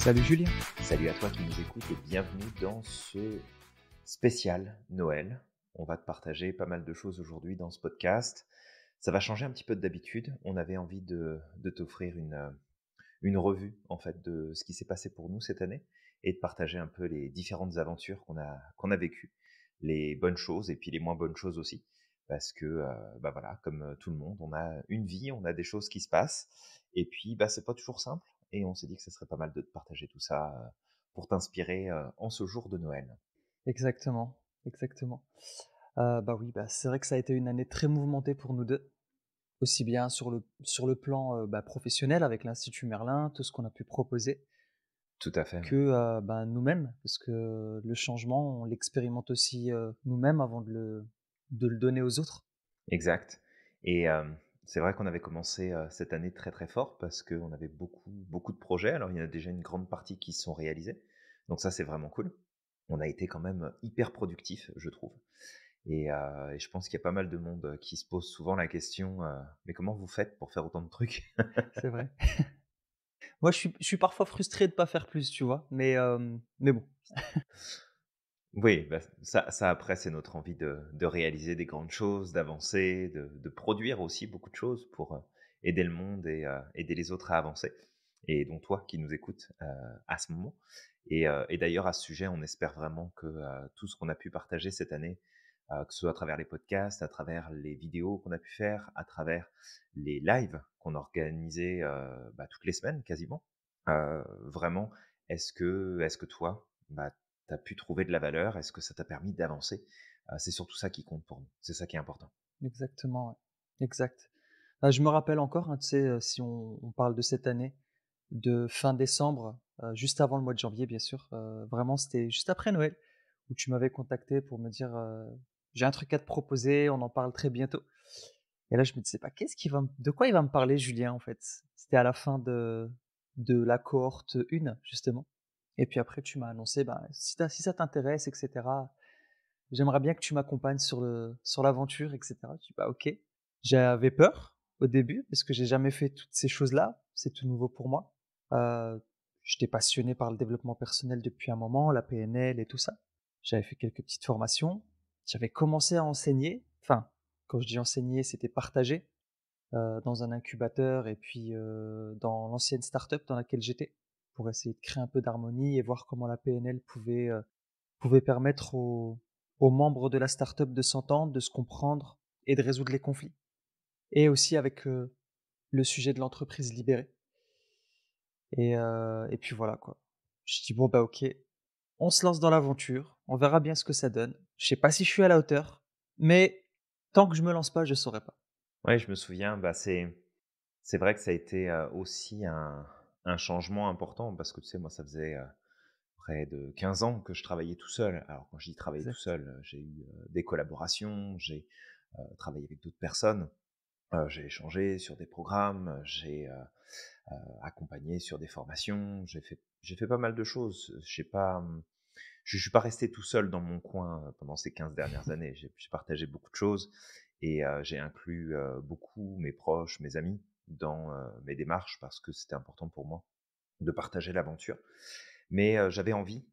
Salut Julien. Salut à toi qui nous écoutes et bienvenue dans ce spécial Noël. On va te partager pas mal de choses aujourd'hui dans ce podcast. Ça va changer un petit peu d'habitude. On avait envie de t'offrir une revue en fait de ce qui s'est passé pour nous cette année et de partager un peu les différentes aventures qu'on a vécues, les bonnes choses et puis les moins bonnes choses aussi. Parce que bah voilà, comme tout le monde, on a une vie, on a des choses qui se passent et puis bah c'est pas toujours simple. Et on s'est dit que ce serait pas mal de te partager tout ça pour t'inspirer en ce jour de Noël. Exactement, exactement. Bah oui, bah, c'est vrai que ça a été une année très mouvementée pour nous 2, aussi bien sur le plan, professionnel avec l'Institut Merlin, tout ce qu'on a pu proposer, Tout à fait, que, ouais. bah, nous-mêmes, parce que le changement, on l'expérimente aussi, nous-mêmes avant de le donner aux autres. Exact. Et c'est vrai qu'on avait commencé cette année très très fort parce qu'on avait beaucoup de projets. Alors il y en a déjà une grande partie qui se sont réalisés. Donc ça c'est vraiment cool. On a été quand même hyper productifs, je trouve. Et je pense qu'il y a pas mal de monde qui se pose souvent la question, mais comment vous faites pour faire autant de trucs? C'est vrai. Moi, je suis parfois frustré de pas faire plus, tu vois? Mais bon. Oui, bah, ça après, c'est notre envie de réaliser des grandes choses, d'avancer, de produire aussi beaucoup de choses pour aider le monde et aider les autres à avancer. Et donc toi qui nous écoutes à ce moment. Et d'ailleurs, à ce sujet, on espère vraiment que tout ce qu'on a pu partager cette année, que ce soit à travers les podcasts, à travers les vidéos qu'on a pu faire, à travers les lives qu'on organisait bah, toutes les semaines quasiment, vraiment, est-ce que toi, bah, tu as pu trouver de la valeur? Est-ce que ça t'a permis d'avancer? C'est surtout ça qui compte pour nous. C'est ça qui est important. Exactement, ouais. Exact. Bah, je me rappelle encore, hein, tu sais, si on parle de cette année, de fin décembre, juste avant le mois de janvier, bien sûr, vraiment, c'était juste après Noël, où tu m'avais contacté pour me dire, «J'ai un truc à te proposer, on en parle très bientôt». Et là, je me disais: «Bah, qu'est-ce qu'il va me de quoi il va me parler Julien, en fait?» C'était à la fin de la cohorte 1 justement. Et puis après, tu m'as annoncé: «Bah, si ça t'intéresse et cetera, j'aimerais bien que tu m'accompagnes sur l'aventure et cetera». Je dis: «Bah, OK». J'avais peur au début parce que j'ai jamais fait toutes ces choses-là, c'est tout nouveau pour moi. J'étais passionné par le développement personnel depuis un moment, la PNL et tout ça. J'avais fait quelques petites formations. J'avais commencé à enseigner, enfin, quand je dis enseigner, c'était partager, dans un incubateur et puis, dans l'ancienne start-up dans laquelle j'étais, pour essayer de créer un peu d'harmonie et voir comment la PNL pouvait permettre aux membres de la start-up de s'entendre, de se comprendre et de résoudre les conflits. Et aussi avec, le sujet de l'entreprise libérée et puis voilà, quoi. Je dis: «Bon, bah, OK, on se lance dans l'aventure, on verra bien ce que ça donne. Je sais pas si je suis à la hauteur, mais tant que je me lance pas, je saurai pas». Ouais, je me souviens, bah, c'est vrai que ça a été aussi un changement important parce que tu sais, moi, ça faisait près de 15 ans que je travaillais tout seul. Alors quand je dis travailler tout Exact. seul, j'ai eu des collaborations, j'ai travaillé avec d'autres personnes, j'ai échangé sur des programmes, j'ai accompagné sur des formations, j'ai fait pas mal de choses. J'ai pas, je suis pas resté tout seul dans mon coin pendant ces 15 dernières années. J'ai partagé beaucoup de choses et j'ai inclus beaucoup mes proches, mes amis dans mes démarches parce que c'était important pour moi de partager l'aventure. Mais j'avais envie,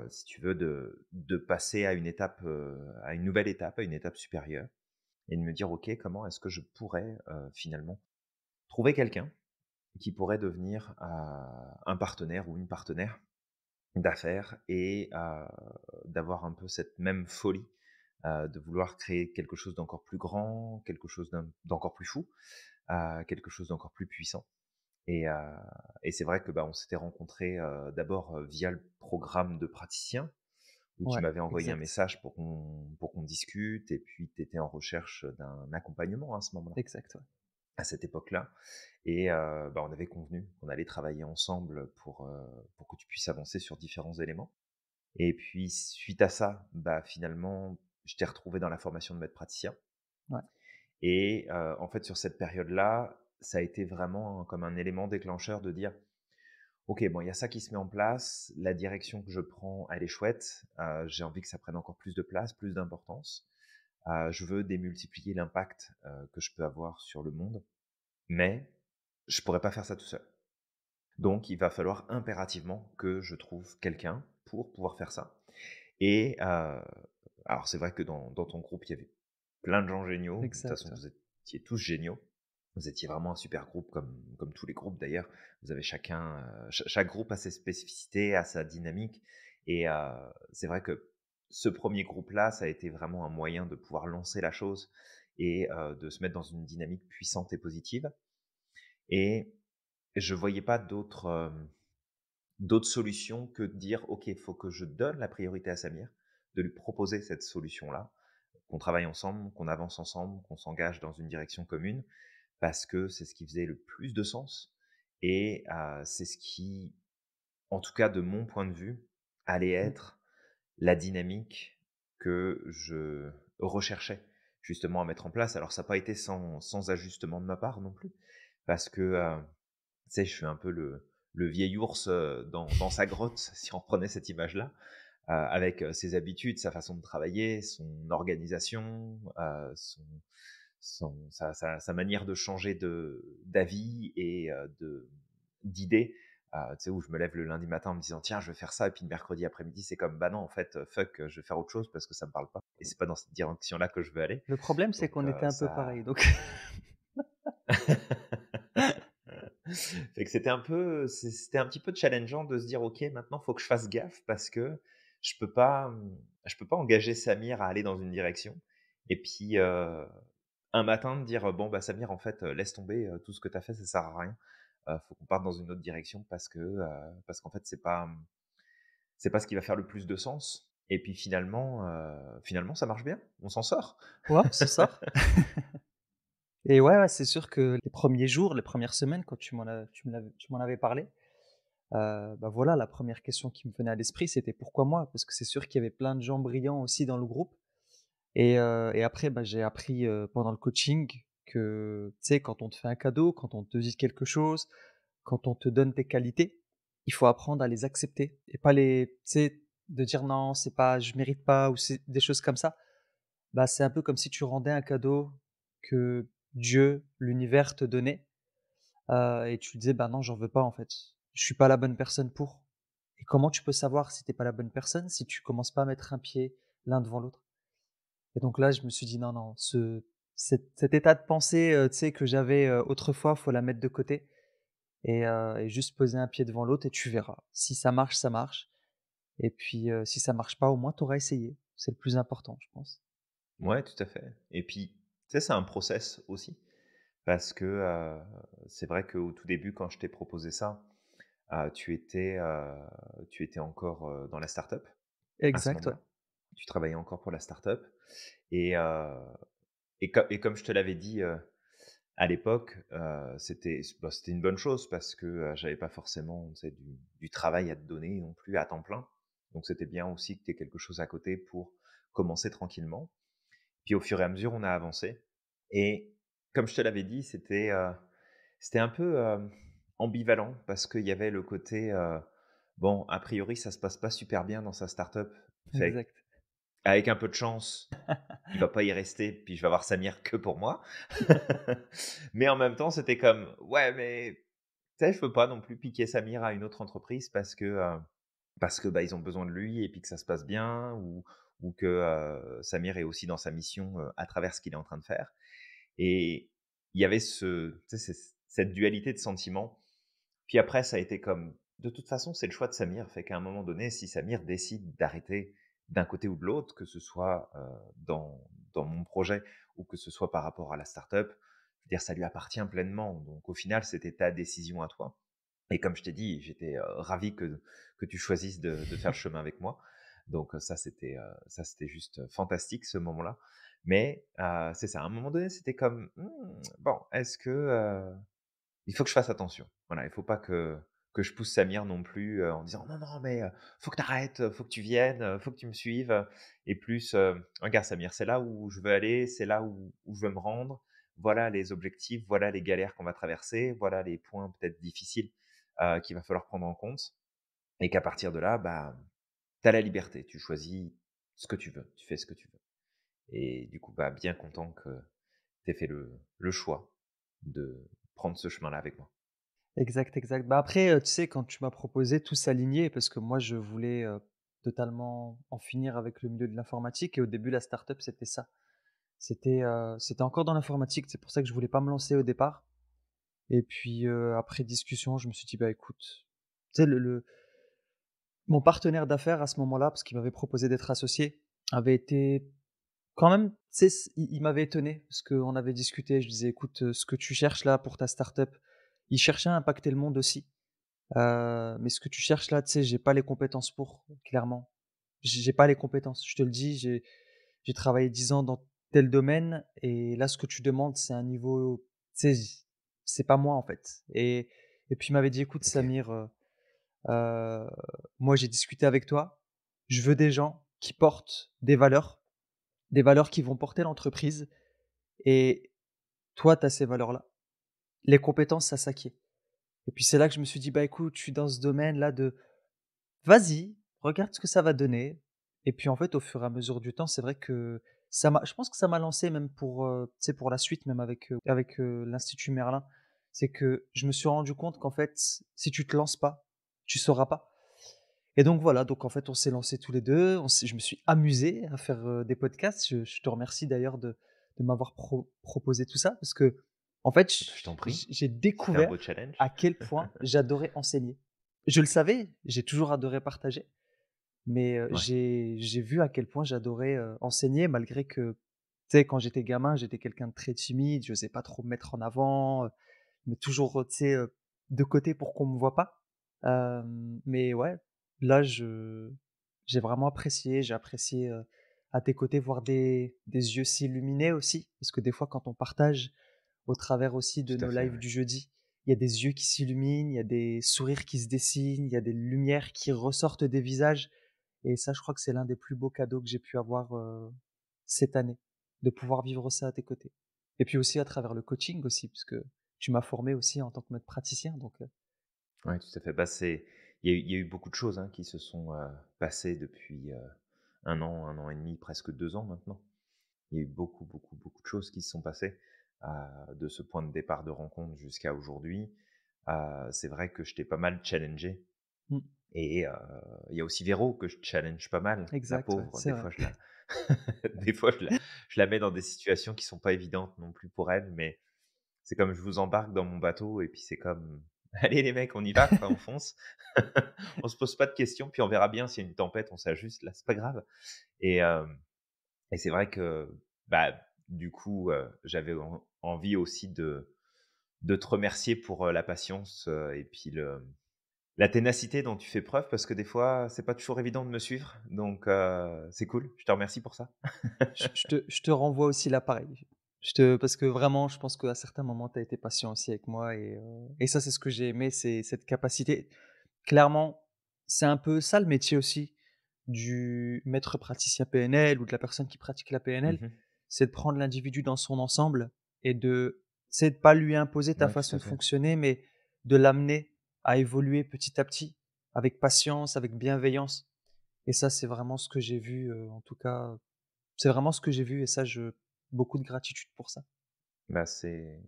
si tu veux, de passer à une étape, à une nouvelle étape, à une étape supérieure et de me dire: «OK, comment est-ce que je pourrais, finalement trouver quelqu'un qui pourrait devenir, un partenaire ou une partenaire d'affaires et d'avoir un peu cette même folie, de vouloir créer quelque chose d'encore plus grand, quelque chose d'encore plus fou, quelque chose d'encore plus puissant. Et c'est vrai que, bah, on s'était rencontrés, d'abord, via le programme de praticien, où tu Ouais, m'avais envoyé un exact, message pour qu'on discute et puis tu étais en recherche d'un accompagnement à ce moment-là, exact, ouais. à cette époque-là. Et bah, on avait convenu qu'on allait travailler ensemble pour que tu puisses avancer sur différents éléments. Et puis suite à ça, bah, finalement, je t'ai retrouvé dans la formation de maître praticien. Ouais, Et en fait, sur cette période-là, ça a été vraiment comme un élément déclencheur de dire: «OK, bon, il y a ça qui se met en place, la direction que je prends, elle est chouette, j'ai envie que ça prenne encore plus de place, plus d'importance. Je veux démultiplier l'impact, que je peux avoir sur le monde, mais je pourrais pas faire ça tout seul». Donc il va falloir impérativement que je trouve quelqu'un pour pouvoir faire ça et alors c'est vrai que dans ton groupe, il y avait plein de gens géniaux. De toute façon, Exact. vous étiez tous géniaux. Vous étiez vraiment un super groupe comme tous les groupes d'ailleurs. Vous avez chacun, chaque groupe a ses spécificités, a sa dynamique et c'est vrai que ce premier groupe-là, ça a été vraiment un moyen de pouvoir lancer la chose et de se mettre dans une dynamique puissante et positive et je voyais pas d'autres solutions que de dire: «OK, il faut que je donne la priorité à Samir», de lui proposer cette solution-là, qu'on travaille ensemble, qu'on avance ensemble, qu'on s'engage dans une direction commune parce que c'est ce qui faisait le plus de sens et c'est ce qui, en tout cas de mon point de vue, allait Mmh. être la dynamique que je recherchais justement à mettre en place. Alors ça n'a pas été sans ajustement de ma part non plus parce que, tu sais, je suis un peu le vieil ours, dans sa grotte, si on reprenait cette image-là, avec, ses habitudes, sa façon de travailler, son organisation, sa manière de changer d'avis et d'idées. Tu sais, où je me lève le lundi matin en me disant: «Tiens, je vais faire ça» et puis le mercredi après-midi, c'est comme: «Bah non, en fait, fuck, je vais faire autre chose parce que ça me parle pas et c'est pas dans cette direction-là que je veux aller». Le problème, c'est Donc qu'on était un peu ça pareil, donc fait que c'était un petit peu challengeant de se dire: «OK, maintenant, faut que je fasse gaffe parce que je peux pas, je peux pas engager Samir à aller dans une direction et puis, un matin de dire: «Bon, bah, Samir, en fait, laisse tomber, tout ce que tu as fait, ça sert à rien. Faut qu'on parte dans une autre direction parce qu'en fait, c'est pas ce qui va faire le plus de sens» et puis finalement, ça marche bien, on s'en sort. ouais, on s'en sort. Et ouais, ouais, c'est sûr que les premiers jours, les premières semaines, quand tu m'en avais parlé, bah, voilà, la première question qui me venait à l'esprit, c'était: «Pourquoi moi?» Parce que c'est sûr qu'il y avait plein de gens brillants aussi dans le groupe et après, bah, j'ai appris, pendant le coaching que, tu sais, quand on te fait un cadeau, quand on te dit quelque chose, quand on te donne tes qualités, il faut apprendre à les accepter et pas les tu sais, de dire: «Non, c'est pas je mérite pas» ou c'est des choses comme ça. Bah, c'est un peu comme si tu rendais un cadeau que Dieu, l'univers te donnait, et tu disais: «Bah, non, j'en veux pas en fait. Je suis pas la bonne personne pour». Et comment tu peux savoir si tu es pas la bonne personne si tu commences pas à mettre un pied l'un devant l'autre? Et donc là, je me suis dit: «Non, non, cet état de pensée, tu sais, que j'avais, autrefois, faut la mettre de côté et juste poser un pied devant l'autre et tu verras. Si ça marche, ça marche et puis, si ça marche pas, au moins tu auras essayé. C'est le plus important, je pense». Ouais, tout à fait et puis, tu sais, c'est un process aussi. Parce que, c'est vrai qu'au tout début, quand je t'ai proposé ça, tu étais encore, dans la start-up, à ce Exact, ouais. moment-là. Tu travaillais encore pour la start-up et comme je te l'avais dit, à l'époque, c'était une bonne chose parce que, j'avais pas forcément, tu sais, du travail à te donner non plus à temps plein. Donc c'était bien aussi que tu aies quelque chose à côté pour commencer tranquillement. Puis au fur et à mesure, on a avancé et comme je te l'avais dit, c'était un peu, ambivalent parce qu'il y avait le côté, bon, a priori, ça se passe pas super bien dans sa start-up. Fait Exact. qu'avec un peu de chance, il va pas y rester, puis je vais avoir Samir que pour moi. Mais en même temps, c'était comme: «Ouais, mais tu sais, je peux pas non plus piquer Samir à une autre entreprise parce que, bah, ils ont besoin de lui et puis que ça se passe bien ou que, Samir est aussi dans sa mission, à travers ce qu'il est en train de faire et il y avait tu sais, cette dualité de sentiments. Puis après, ça a été comme de toute façon, c'est le choix de Samir, fait qu'à un moment donné, si Samir décide d'arrêter d'un côté ou de l'autre, que ce soit, dans mon projet ou que ce soit par rapport à la start-up, je veux dire, ça lui appartient pleinement. Donc au final, c'était ta décision à toi. Et comme je t'ai dit, j'étais, ravi que tu choisisses de faire le chemin avec moi. Donc, ça c'était juste, fantastique ce moment-là. Mais, c'est ça, à un moment donné, c'était comme: bon, est-ce que, il faut que je fasse attention». Voilà, il faut pas que je pousse Samir non plus, en disant: «Non, non, mais, faut que tu arrêtes, faut que tu viennes, faut que tu me suives», et plus, «Regarde Samir, c'est là où je veux aller, c'est là où je veux me rendre. Voilà les objectifs, voilà les galères qu'on va traverser, voilà les points peut-être difficiles, qu'il va falloir prendre en compte» et qu'à partir de là, bah, tu as la liberté. Tu choisis ce que tu veux, tu fais ce que tu veux et du coup, bah, bien content que tu aies fait le choix de prendre ce chemin-là avec moi. Exact, exact. Bah, après, tu sais, quand tu m'as proposé, tout s'alignait parce que moi, je voulais, totalement en finir avec le milieu de l'informatique et au début, la startup, c'était ça. C'était encore dans l'informatique, c'est pour ça que je voulais pas me lancer au départ et puis, après discussion, je me suis dit: «Bah, écoute», tu sais, le mon partenaire d'affaires à ce moment-là, parce qu'il m'avait proposé d'être associé, avait été quand même, tu sais, il m'avait étonné parce qu'on avait discuté. Je lui disais: «Écoute, ce que tu cherches là pour ta startup», il cherchait à impacter le monde aussi. Mais ce que tu cherches là, tu sais, j'ai pas les compétences pour, clairement. J'ai pas les compétences. Je te le dis, j'ai travaillé 10 ans dans tel domaine et là, ce que tu demandes, c'est un niveau, tu sais, c'est pas moi, en fait et puis il m'avait dit: «Écoute OK, Samir, heu, moi j'ai discuté avec toi. Je veux des gens qui portent des valeurs qui vont porter l'entreprise et toi, tu as ces valeurs-là. Les compétences, ça s'acquiert». Et puis c'est là que je me suis dit: «Bah, écoute, je suis dans ce domaine-là de vas-y, regarde ce que ça va donner». Et puis, en fait, au fur et à mesure du temps, c'est vrai que je pense que ça m'a lancé même pour, tu sais, pour la suite, même avec, l'Institut Merlin. C'est que je me suis rendu compte qu'en fait, si tu te lances pas, tu sauras pas. Et donc voilà, donc en fait, on s'est lancés tous les 2. Je me suis amusé à faire, des podcasts. Je te remercie d'ailleurs de m'avoir proposé tout ça parce que en fait, bah, je t'en prie, j'ai c'était un beau découvert à challenge. quel point j'adorais enseigner. Je le savais, j'ai toujours adoré partager, mais Ouais, j'ai vu à quel point j'adorais, enseigner malgré que, tu sais, quand j'étais gamin, j'étais quelqu'un de très timide, j'osais pas trop me mettre en avant, mais toujours, tu sais, de côté pour qu'on me voit pas. Mais ouais, là, j'ai vraiment apprécié, j'ai apprécié, à tes côtés voir des yeux s'illuminer aussi, parce que des fois quand on partage au travers aussi de tout à nos fait, lives ouais. du jeudi, il y a des yeux qui s'illuminent, il y a des sourires qui se dessinent, il y a des lumières qui ressortent des visages et ça, je crois que c'est l'un des plus beaux cadeaux que j'ai pu avoir, cette année, de pouvoir vivre ça à tes côtés. Et puis aussi à travers le coaching aussi, puisque tu m'as formé aussi en tant que maître praticien donc Ouais, tout à fait. Bah, il y a eu beaucoup de choses, hein, qui se sont, passées depuis, 1 an et demi, presque 2 ans maintenant. Il y a eu beaucoup, beaucoup, beaucoup de choses qui se sont passées, de ce point de départ de rencontre jusqu'à aujourd'hui. C'est vrai que je t'ai pas mal challengé mmh, et il y a aussi Véro que je challenge pas mal. La exact, ouais, pauvre, c'est des vrai. fois je la des fois je la mets dans des situations qui sont pas évidentes non plus pour elle, mais c'est comme je vous embarque dans mon bateau et puis c'est comme: «Allez les mecs, on y va quoi, on fonce». On se pose pas de questions, puis on verra bien s'il y a une tempête, on s'ajuste, là, c'est pas grave et et c'est vrai que, bah, du coup, j'avais envie aussi de te remercier pour, la patience, et puis la ténacité dont tu fais preuve parce que des fois, c'est pas toujours évident de me suivre donc c'est cool. Je te remercie pour ça. Je te renvoie aussi l'appareil. Parce que vraiment, je pense qu'à certains moments, tu as été patient aussi avec moi et ça, c'est ce que j'ai aimé, c'est cette capacité. Clairement, c'est un peu ça le métier aussi du maître praticien PNL ou de la personne qui pratique la PNL, Mmh. c'est de prendre l'individu dans son ensemble et c'est de pas lui imposer ta Ouais, tout façon à de fait. fonctionner, mais de l'amener à évoluer petit à petit, avec patience, avec bienveillance et ça, c'est vraiment ce que j'ai vu, en tout cas, c'est vraiment ce que j'ai vu et ça, beaucoup de gratitude pour ça. Bah, c'est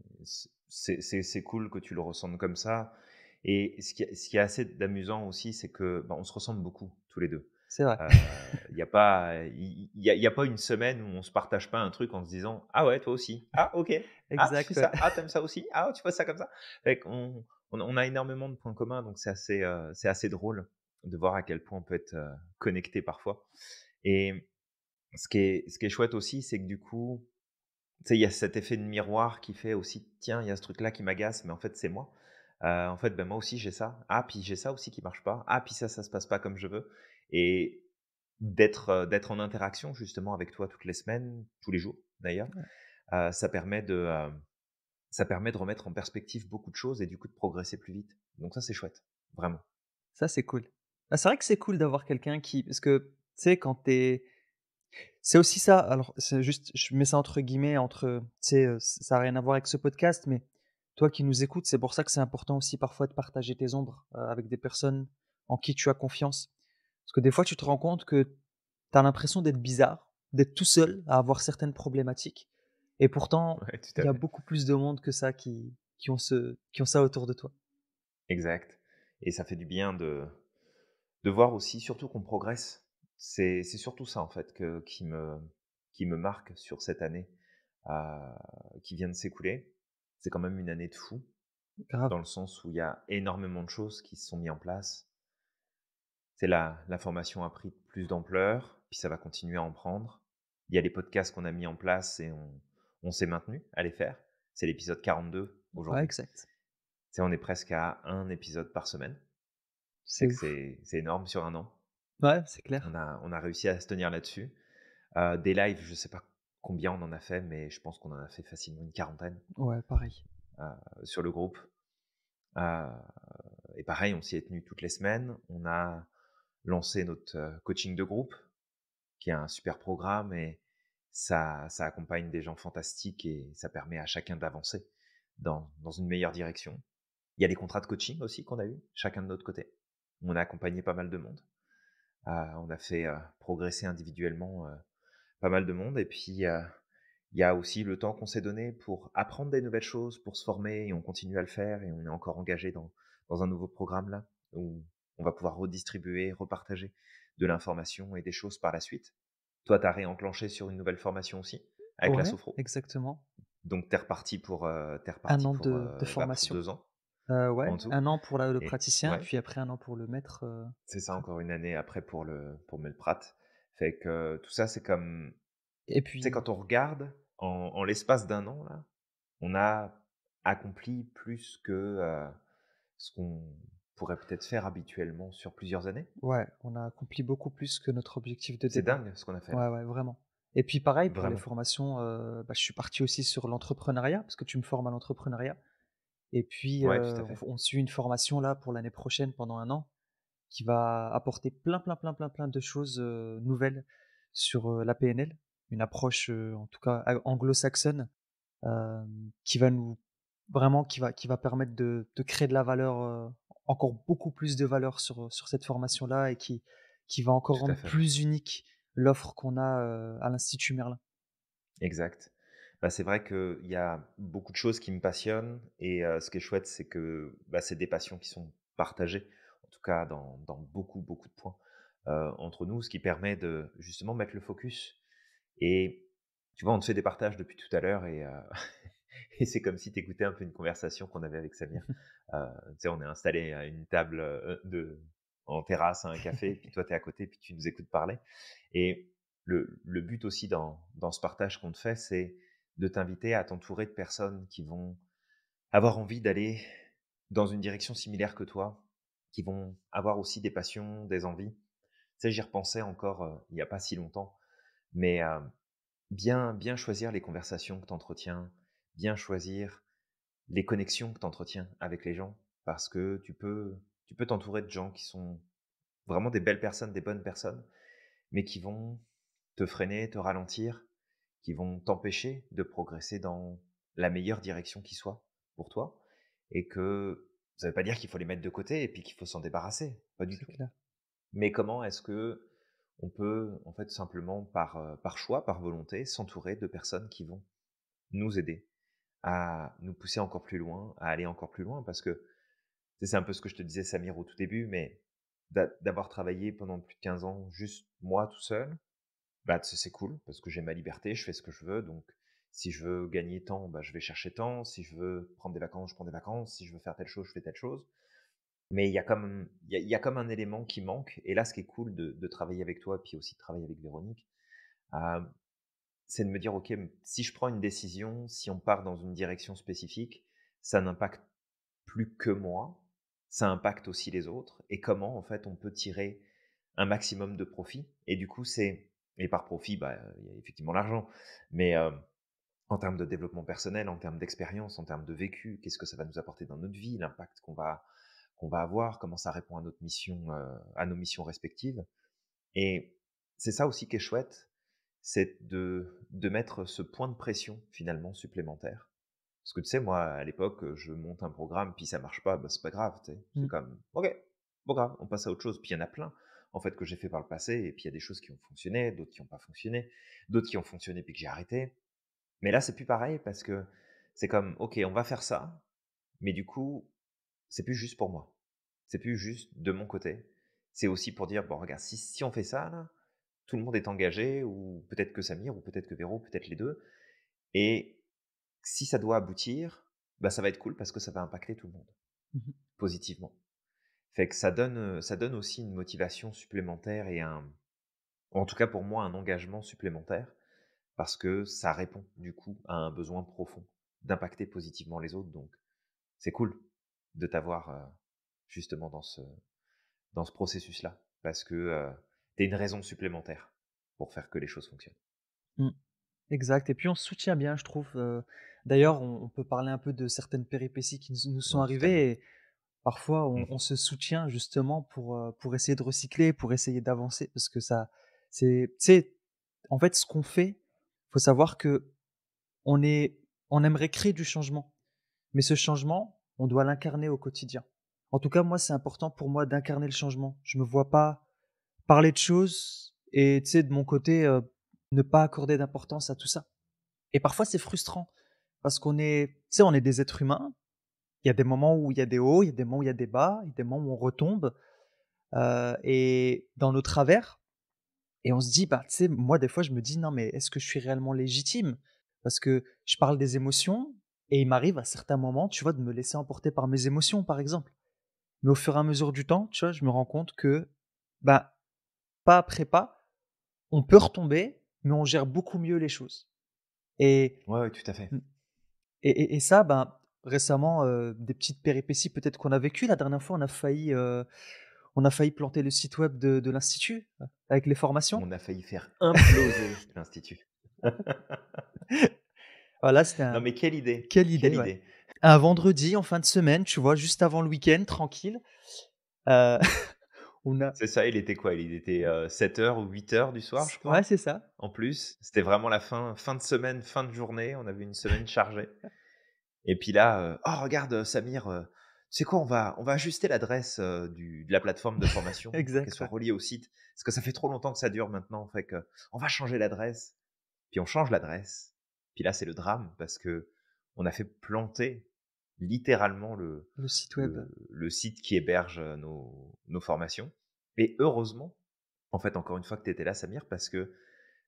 cool que tu le ressentes comme ça et ce qui est assez d'amusant aussi, c'est que, bah, on se ressemble beaucoup tous les 2. C'est vrai. Il y a pas il y a pas une semaine où on se partage pas un truc en se disant: «Ah ouais, toi aussi. Ah OK. Ah, tu fais Exact, ouais. ça. Ah, tu aimes ça aussi. Ah, tu fais ça comme ça». Fait qu'on on a énormément de points communs, donc c'est assez drôle de voir à quel point on peut être, connectés parfois et ce qui est chouette aussi, c'est que du coup, tu sais, il y a cet effet de miroir qui fait aussi: «Tiens, il y a ce truc-là qui m'agace, mais en fait, c'est moi». En fait, ben, moi aussi j'ai ça. Ah, puis j'ai ça aussi qui marche pas. Ah, puis ça se passe pas comme je veux et d'être en interaction justement avec toi toutes les semaines, tous les jours d'ailleurs, ça permet ça permet de remettre en perspective beaucoup de choses et du coup de progresser plus vite. Donc ça, c'est chouette, vraiment. Ça, c'est cool. Bah, c'est vrai que c'est cool d'avoir quelqu'un qui parce que, tu sais, quand tu c'est aussi ça, alors c'est juste je mets ça entre guillemets entre, tu sais, ça a rien à voir avec ce podcast, mais toi qui nous écoutes, c'est pour ça que c'est important aussi parfois de partager tes ombres, avec des personnes en qui tu as confiance. Parce que des fois, tu te rends compte que tu as l'impression d'être bizarre, d'être tout seul à avoir certaines problématiques et pourtant, Ouais, tout il à y a fait. beaucoup plus de monde que ça qui ont ça autour de toi. exact, et ça fait du bien de voir aussi, surtout qu'on progresse. C'est surtout ça, en fait, qui me marque sur cette année, qui vient de s'écouler. C'est quand même une année de fou, Grave. dans le sens où il y a énormément de choses qui se sont mis en place. C'est la formation a pris plus d'ampleur, puis ça va continuer à en prendre. Il y a les podcasts qu'on a mis en place et on s'est maintenu à les faire. C'est l'épisode 42 Ouais, aujourd'hui. exact. Tu sais, on est presque à un épisode par semaine. C'est C'est que ouf. c'est énorme sur un an. Ouais, c'est On clair. a on a réussi à se tenir là-dessus. Des lives, je sais pas combien on en a fait, mais je pense qu'on en a fait facilement une quarantaine, Ouais, pareil. sur le groupe. Heu et pareil, on s'y est tenu toutes les semaines. On a lancé notre, coaching de groupe, qui est un super programme, et ça accompagne des gens fantastiques et ça permet à chacun d'avancer dans une meilleure direction. Il y a les contrats de coaching aussi qu'on a eu, chacun de notre côté. On a accompagné pas mal de monde. On a fait, progresser individuellement, pas mal de monde, et puis, il y a aussi le temps qu'on s'est donné pour apprendre des nouvelles choses, pour se former, et on continue à le faire, et on est encore engagé dans un nouveau programme là, où on va pouvoir redistribuer, repartager de l'information et des choses par la suite. Toi, tu as réenclenché sur une nouvelle formation aussi, avec la Ouais, sophro. exactement. Donc tu es 1 reparti an pour, de pour formation. 2 ans Ouais, en tout, 1 an pour la le et praticien, ouais, puis après 1 an pour le maître, c'est ça, encore une année après pour Melprat. Fait que tout ça, c'est comme, et tu sais, puis quand on regarde en l'espace d'un an là, on a accompli plus que, ce qu'on pourrait peut-être faire habituellement sur plusieurs années. ouais, on a accompli beaucoup plus que notre objectif de C'est départ. dingue ce qu'on a fait là, Ouais, ouais, vraiment. Et puis pareil pour les vraiment. formations, je suis parti aussi sur l'entrepreneuriat parce que tu me formes à l'entrepreneuriat et puis, Ouais, tout à on fait. on suit une formation là pour l'année prochaine pendant 1 an qui va apporter plein, plein, plein, plein, plein de choses, nouvelles sur, la PNL. Une approche, en tout cas anglo-saxonne, qui va nous vraiment qui va permettre de créer de la valeur, encore beaucoup plus de valeur sur cette formation-là et qui va encore Tout à rendre fait. plus unique l'offre qu'on a, à l'Institut Merlin. Exact. Bah, c'est vrai qu'il y a beaucoup de choses qui me passionnent, et ce qui est chouette, c'est que, bah, c'est des passions qui sont partagées, en tout cas dans beaucoup, beaucoup de points, entre nous, ce qui permet de justement mettre le focus. Et tu vois, on te fait des partages depuis tout à l'heure, et et c'est comme si tu écoutais un peu une conversation qu'on avait avec Samir. Tu sais, on est installé à une table, en terrasse à un café, puis toi, tu es à côté, puis tu nous écoutes parler. Et le but aussi dans ce partage qu'on te fait, c'est de t'inviter à t'entourer de personnes qui vont avoir envie d'aller dans une direction similaire que toi, qui vont avoir aussi des passions, des envies. Tu sais, j'y repensais encore, il y a pas si longtemps, mais bien choisir les conversations que tu entretiens, bien choisir les connexions que tu entretiens avec les gens, parce que tu peux t'entourer de gens qui sont vraiment des belles personnes, des bonnes personnes, mais qui vont te freiner, te ralentir, qui vont t'empêcher de progresser dans la meilleure direction qui soit pour toi, et que ça veut pas dire qu'il faut les mettre de côté et puis qu'il faut s'en débarrasser, pas du C'est tout. clair. Mais comment est-ce que on peut, en fait, simplement par choix, par volonté, s'entourer de personnes qui vont nous aider à nous pousser encore plus loin, à aller encore plus loin? Parce que, tu sais, c'est un peu ce que je te disais, Samir, au tout début, mais d'avoir travaillé pendant plus de 15 ans juste moi tout seul, bah, c'est cool parce que j'ai ma liberté, je fais ce que je veux, donc si je veux gagner temps, bah, je vais chercher temps, si je veux prendre des vacances, je prends des vacances, si je veux faire telle chose, je fais telle chose. Mais il y a comme un élément qui manque, et là, ce qui est cool de travailler avec toi, puis aussi de travailler avec Véronique, hem, c'est de me dire: «OK, si je prends une décision, si on part dans une direction spécifique, ça n'impacte plus que moi, ça impacte aussi les autres, et comment, en fait, on peut tirer un maximum de profit?» Et du coup, et par profit, bah, il y a effectivement l'argent, mais en termes de développement personnel, en termes d'expérience, en termes de vécu, qu'est-ce que ça va nous apporter dans notre vie, l'impact qu'on va avoir, comment ça répond à notre mission, à nos missions respectives. Et c'est ça aussi qui est chouette, c'est de mettre ce point de pression finalement supplémentaire. Parce que tu sais, moi, à l'époque, je monte un programme, puis ça marche pas, bah, c'est pas grave, tu sais. C'est Mmh. comme, OK, pas grave, on passe à autre chose. Puis il y en a plein, en fait, que j'ai fait par le passé, et puis il y a des choses qui ont fonctionné, d'autres qui ont pas fonctionné, d'autres qui ont fonctionné puis que j'ai arrêté. Mais là, c'est plus pareil parce que c'est comme, OK, on va faire ça, mais du coup, c'est plus juste pour moi. C'est plus juste de mon côté. C'est aussi pour dire: «Bon regarde, si on fait ça là, tout le monde est engagé ou peut-être que Samir ou peut-être que Véro, peut-être les 2 et si ça doit aboutir, bah, ça va être cool parce que ça va impacter tout le monde, Mmh. positivement». Fait que ça donne aussi une motivation supplémentaire et en tout cas pour moi, un engagement supplémentaire parce que ça répond du coup à un besoin profond d'impacter positivement les autres donc c'est cool de t'avoir, justement dans ce processus-là parce que, tu une raison supplémentaire pour faire que les choses fonctionnent. Mmh. Exact et puis on se soutient bien, je trouve, d'ailleurs, on peut parler un peu de certaines péripéties qui nous sont Ouais, tout à fait. arrivées et parfois on Mmh. se soutient justement pour essayer de recycler, pour essayer d'avancer parce que ça c'est tu sais, en fait, ce qu'on fait, faut savoir que on est on aimerait créer du changement, mais ce changement, on doit l'incarner au quotidien. En tout cas, moi, c'est important pour moi d'incarner le changement. Je me vois pas parler de choses et tu sais, de mon côté, ne pas accorder d'importance à tout ça. Et parfois, c'est frustrant parce qu'on est, tu sais, on est des êtres humains. Il y a des moments où il y a des hauts, il y a des moments où il y a des bas, il y a des moments où on retombe et dans nos travers. Et on se dit, bah, tu sais, moi, des fois, je me dis, non, mais est-ce que je suis réellement légitime? Parce que je parle des émotions et il m'arrive à certains moments, tu vois, de me laisser emporter par mes émotions, par exemple. Mais au fur et à mesure du temps, tu vois, je me rends compte que, bah, pas après pas, on peut retomber, mais on gère beaucoup mieux les choses. Et Ouais, ouais, tout à fait. mmh, et ça, ben, récemment, des petites péripéties peut-être qu'on a vécues. La dernière fois, on a failli planter le site web de l'institut, avec les formations. On a failli faire imploser l'institut. Voilà, c'était Non un mais quelle idée! quelle Quelle idée, ouais. idée! Un vendredi en fin de semaine, tu vois, juste avant le week-end, tranquille, heu, on a C'est ça, il était quoi? Il était, 7 heures ou 8 heures du soir, je ouais, crois, c'est ça, en plus. C'était vraiment la fin de semaine, fin de journée, on avait une semaine chargée et puis là, «Oh regarde, Samir, tu sais quoi? On va ajuster l'adresse, de la plateforme de formation pour qu'elle exact, soit ouais, reliée au site, parce que ça fait trop longtemps que ça dure maintenant, fait que on va changer l'adresse». Puis on change l'adresse, puis là, c'est le drame parce que on a fait planter littéralement le site web. le site qui héberge, nos formations et heureusement, en fait, encore une fois que tu étais là Samir, parce que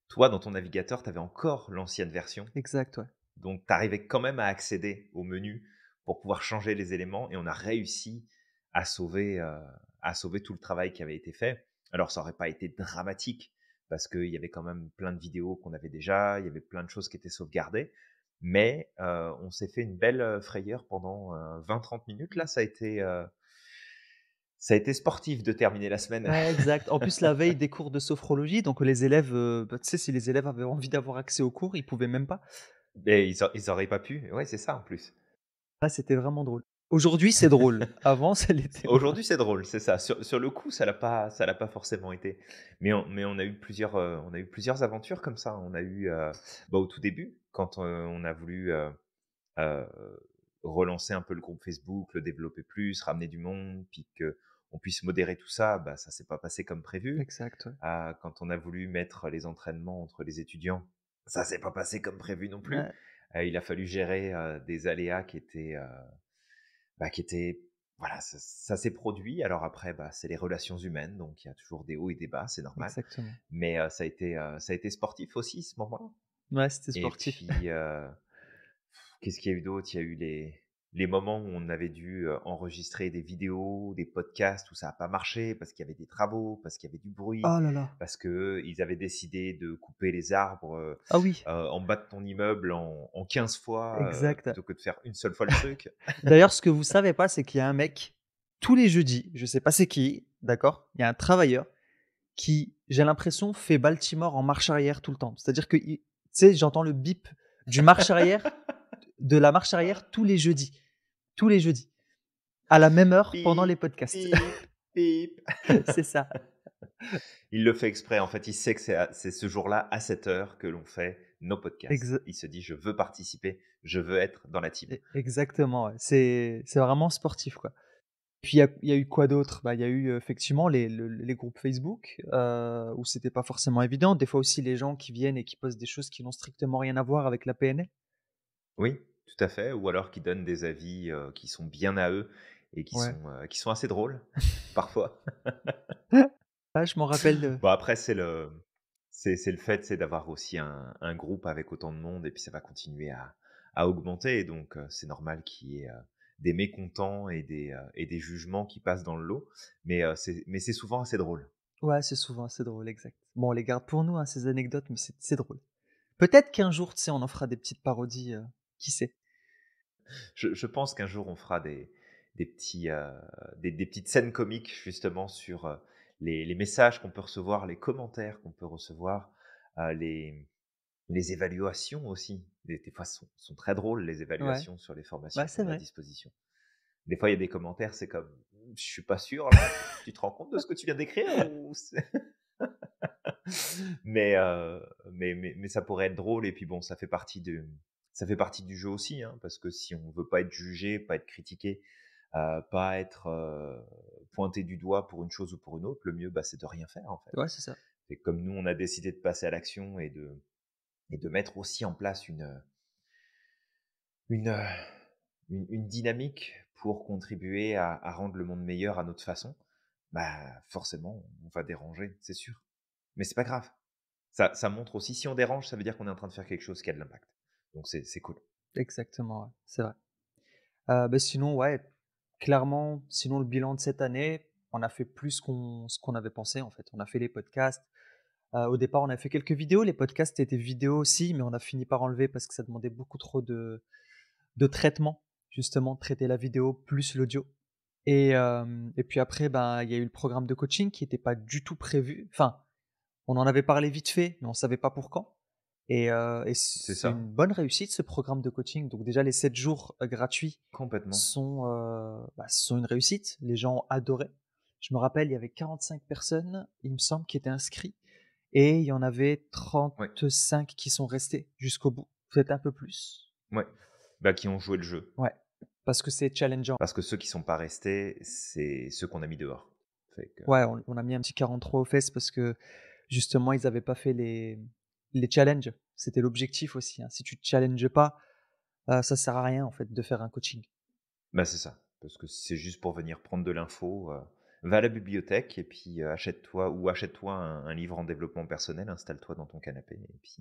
toi, dans ton navigateur, tu avais encore l'ancienne version, Exact, ouais, donc tu arrivais quand même à accéder au menu pour pouvoir changer les éléments et on a réussi à sauver, heu, à sauver tout le travail qui avait été fait. Alors ça aurait pas été dramatique parce qu'il y avait quand même plein de vidéos qu'on avait déjà, il y avait plein de choses qui étaient sauvegardées, mais on s'est fait une belle, frayeur pendant, 20-30 minutes là, ça a été sportif de terminer la semaine. ouais, exact. En plus, la veille des cours de sophrologie, donc les élèves, bah, tu sais, si les élèves avaient envie d'avoir accès aux cours, ils pouvaient même pas. Mais ils auraient pas pu. Ouais, c'est ça en plus. Ah, c'était vraiment drôle. Aujourd'hui, c'est drôle. Avant, ça l'était moins. Aujourd'hui, c'est drôle, c'est ça. Sur le coup, ça l'a pas forcément été. Mais on a eu on a eu plusieurs aventures comme ça. On a eu, bah, au tout début, quand, on a voulu, heu, relancer un peu le groupe Facebook, le développer plus, ramener du monde, puis qu'on puisse modérer tout ça, bah, ça s'est pas passé comme prévu. Exact, ouais. Quand on a voulu mettre les entraînements entre les étudiants, ça s'est pas passé comme prévu non plus. Ouais, Il a fallu gérer, des aléas qui étaient voilà, ça s'est produit. Alors après, bah, c'est les relations humaines, donc il y a toujours des hauts et des bas, c'est normal. exactement. Mais, ça a été sportif aussi ce moment-là. Ouais, c'était Et sportif. puis, qu'est-ce qu'il y a eu d'autre? Il y a eu les moments où on avait dû, enregistrer des vidéos, des podcasts où ça a pas marché parce qu'il y avait des travaux, parce qu'il y avait du bruit, Oh là là. parce qu'ils avaient décidé de couper les arbres, Ah oui, en bas de ton immeuble en 15 fois, exact. plutôt que de faire une seule fois le truc. D'ailleurs, ce que vous savez pas, c'est qu'il y a un mec, tous les jeudis, je sais pas c'est qui, d'accord? Il y a un travailleur qui, j'ai l'impression, fait Baltimore en marche arrière tout le temps. C'est-à-dire que tu sais, j'entends le bip du marche arrière de la marche arrière tous les jeudis, à la même heure pendant les Pip, podcasts. pip, pip. C'est ça. Il le fait exprès, en fait, il sait que c'est ce jour-là, à 7 heures, que l'on fait nos podcasts. Exa Il se dit: «Je veux participer, je veux être dans la team». exactement, ouais. C'est vraiment sportif, quoi. Puis il y a eu quoi d'autre? Bah, il y a eu, effectivement les groupes Facebook, où c'était pas forcément évident. Des fois aussi les gens qui viennent et qui postent des choses qui n'ont strictement rien à voir avec la PNL. Oui, tout à fait, ou alors qui donnent des avis, qui sont bien à eux et Ouais. qui sont assez drôles parfois. Ah, je m'en rappelle de Bon après c'est le fait, c'est d'avoir aussi un groupe avec autant de monde et puis ça va continuer à augmenter donc c'est normal qu'il y ait, des mécontents et des jugements qui passent dans le lot mais c'est souvent assez drôle. ouais, c'est souvent assez drôle, exact. Bon, on les garde pour nous, hein, ces anecdotes, mais c'est drôle. Peut-être qu'un jour, tu sais, on en fera des petites parodies, qui sait? Je pense qu'un jour on fera des petits, des petites scènes comiques justement sur, les messages qu'on peut recevoir, les commentaires qu'on peut recevoir, les évaluations aussi. Des fois sont très drôles les Ouais, évaluations sur les ouais, formations qu'on c'est met à vrai. disposition. Des fois il y a des commentaires, c'est comme: «Je suis pas sûr là, tu te rends compte de ce que tu viens d'écrire ou c'est» mais mais ça pourrait être drôle et puis bon, ça fait partie du jeu aussi, hein, parce que si on veut pas être jugé, pas être critiqué, pas être, pointé du doigt pour une chose ou pour une autre, le mieux, bah, c'est de rien faire, en fait. Ouais, c'est ça. Et comme nous, on a décidé de passer à l'action et de mettre aussi en place une, heu, une dynamique pour contribuer à rendre le monde meilleur à notre façon, bah, forcément, on va déranger, c'est sûr. Mais c'est pas grave. Ça montre aussi si on dérange, ça veut dire qu'on est en train de faire quelque chose qui a de l'impact. Donc c'est cool. Exactement, ouais, c'est vrai. Bah, sinon, ouais, clairement, sinon le bilan de cette année, on a fait plus ce qu'on avait pensé, en fait. On a fait les podcasts. Au départ, on a fait quelques vidéos. Les podcasts étaient vidéo aussi, mais on a fini par enlever parce que ça demandait beaucoup trop de traitement, justement, traiter la vidéo plus l'audio. Et puis après, ben, il y a eu le programme de coaching qui était pas du tout prévu. Enfin, on en avait parlé vite fait, mais on savait pas pour quand. Et C'est c'est une ça, bonne réussite ce programme de coaching. Donc déjà les 7 jours, gratuits complètement. sont une réussite. Les gens ont adoré. Je me rappelle, il y avait 45 personnes, il me semble, qui étaient inscrits et il y en avait Ouais, 35 qui sont restés jusqu'au bout, peut-être un peu plus. ouais. Bah, qui ont joué le jeu. Ouais, parce que c'est challengeant. Parce que ceux qui sont pas restés, c'est ceux qu'on a mis dehors. Fait que Ouais, on a mis un petit 43 aux fesses parce que justement, ils avaient pas fait les challenges. C'était l'objectif aussi, hein. Si tu te challenges pas, ça sert à rien en fait de faire un coaching. bah, c'est ça. Parce que si c'est juste pour venir prendre de l'info, va à la bibliothèque et puis, achète-toi un livre en développement personnel, installe-toi dans ton canapé et puis,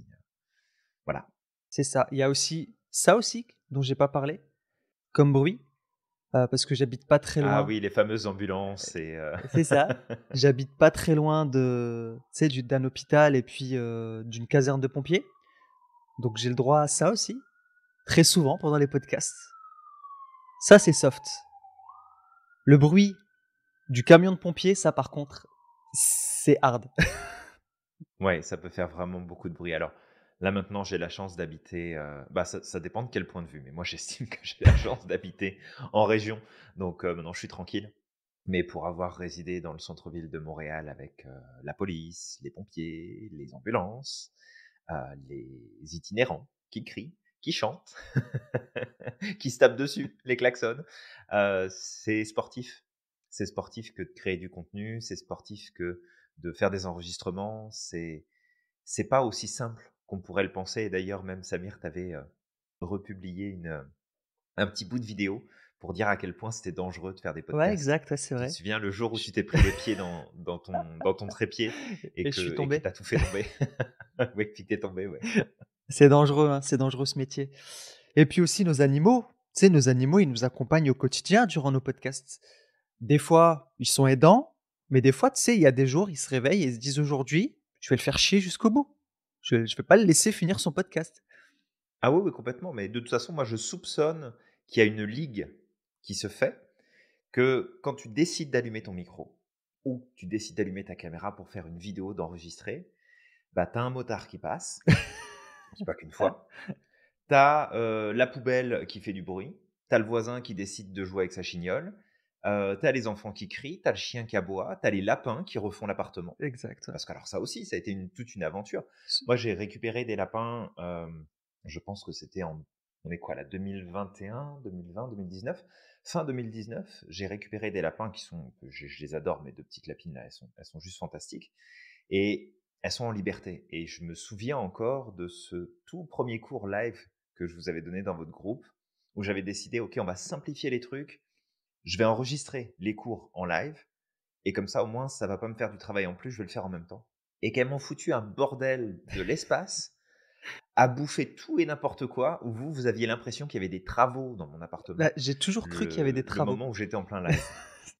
voilà. C'est ça. Il y a aussi ça aussi dont j'ai pas parlé, comme bruit, parce que j'habite pas très Ah loin. oui, les fameuses ambulances C'est ça. J'habite pas très loin de tu sais, d'un hôpital et puis, d'une caserne de pompiers. Donc j'ai le droit à ça aussi, très souvent pendant les podcasts. Ça, c'est soft. Le bruit du camion de pompiers, ça par contre, c'est hard. Ouais, ça peut faire vraiment beaucoup de bruit. Alors, là, maintenant, j'ai la chance d'habiter, bah, ça dépend de quel point de vue, mais moi, j'estime que j'ai la chance d'habiter en région, donc maintenant, je suis tranquille. Mais pour avoir résidé dans le centre-ville de Montréal avec, la police, les pompiers, les ambulances, heu, les itinérants qui crient, qui chantent, qui se tapent dessus, les klaxons, c'est sportif. C'est sportif que de créer du contenu, c'est sportif que de faire des enregistrements, c'est pas aussi simple qu'on pourrait le penser et d'ailleurs même Samir, tu avais, republié un petit bout de vidéo pour dire à quel point c'était dangereux de faire des Ouais, podcasts. exact, ouais, c'est Tu te vrai. souviens le jour où Je tu t'es pris les pieds dans ton trépied et je suis et que tombé. tu as tout fait tomber? Oui, puis que tu es tombé, ouais. C'est dangereux, hein, c'est dangereux ce métier. Et puis aussi nos animaux, tu sais, nos animaux, ils nous accompagnent au quotidien durant nos podcasts. Des fois, ils sont aidants, mais des fois, tu sais, il y a des jours, ils se réveillent et ils se disent: «Aujourd'hui, je vais le faire chier jusqu'au bout. Je vais pas le laisser finir son podcast». Ah oui, oui, complètement, mais de toute façon, moi, je soupçonne qu'il y a une ligue qui se fait, que quand tu décides d'allumer ton micro ou tu décides d'allumer ta caméra pour faire une vidéo, d'enregistrer, bah, tu as un motard qui passe, c'est pas qu'une fois. T'as la poubelle qui fait du bruit, t'as le voisin qui décide de jouer avec sa chignole, tu les enfants qui crient, t'as le chien qui aboie, t'as les lapins qui refont l'appartement. Exact, ouais. Parce que alors ça aussi, ça a été toute une aventure. S Moi, j'ai récupéré des lapins, je pense que c'était on est quoi là? 2021, 2020, 2019? Fin 2019, j'ai récupéré des lapins qui sont que je les adore, mes 2 petites lapines là, elles sont juste fantastiques et elles sont en liberté et je me souviens encore de ce tout premier cours live que je vous avais donné dans votre groupe, où j'avais décidé: «OK, on va simplifier les trucs, je vais enregistrer les cours en live et comme ça, au moins, ça va pas me faire du travail en plus, je vais le faire en même temps. Et qu'elles m'ont foutu un bordel de l'espace à bouffer tout et n'importe quoi, où vous aviez l'impression qu'il y avait des travaux dans mon Bah, appartement, j'ai toujours cru qu'il y avait des le travaux. moment où j'étais en plein live.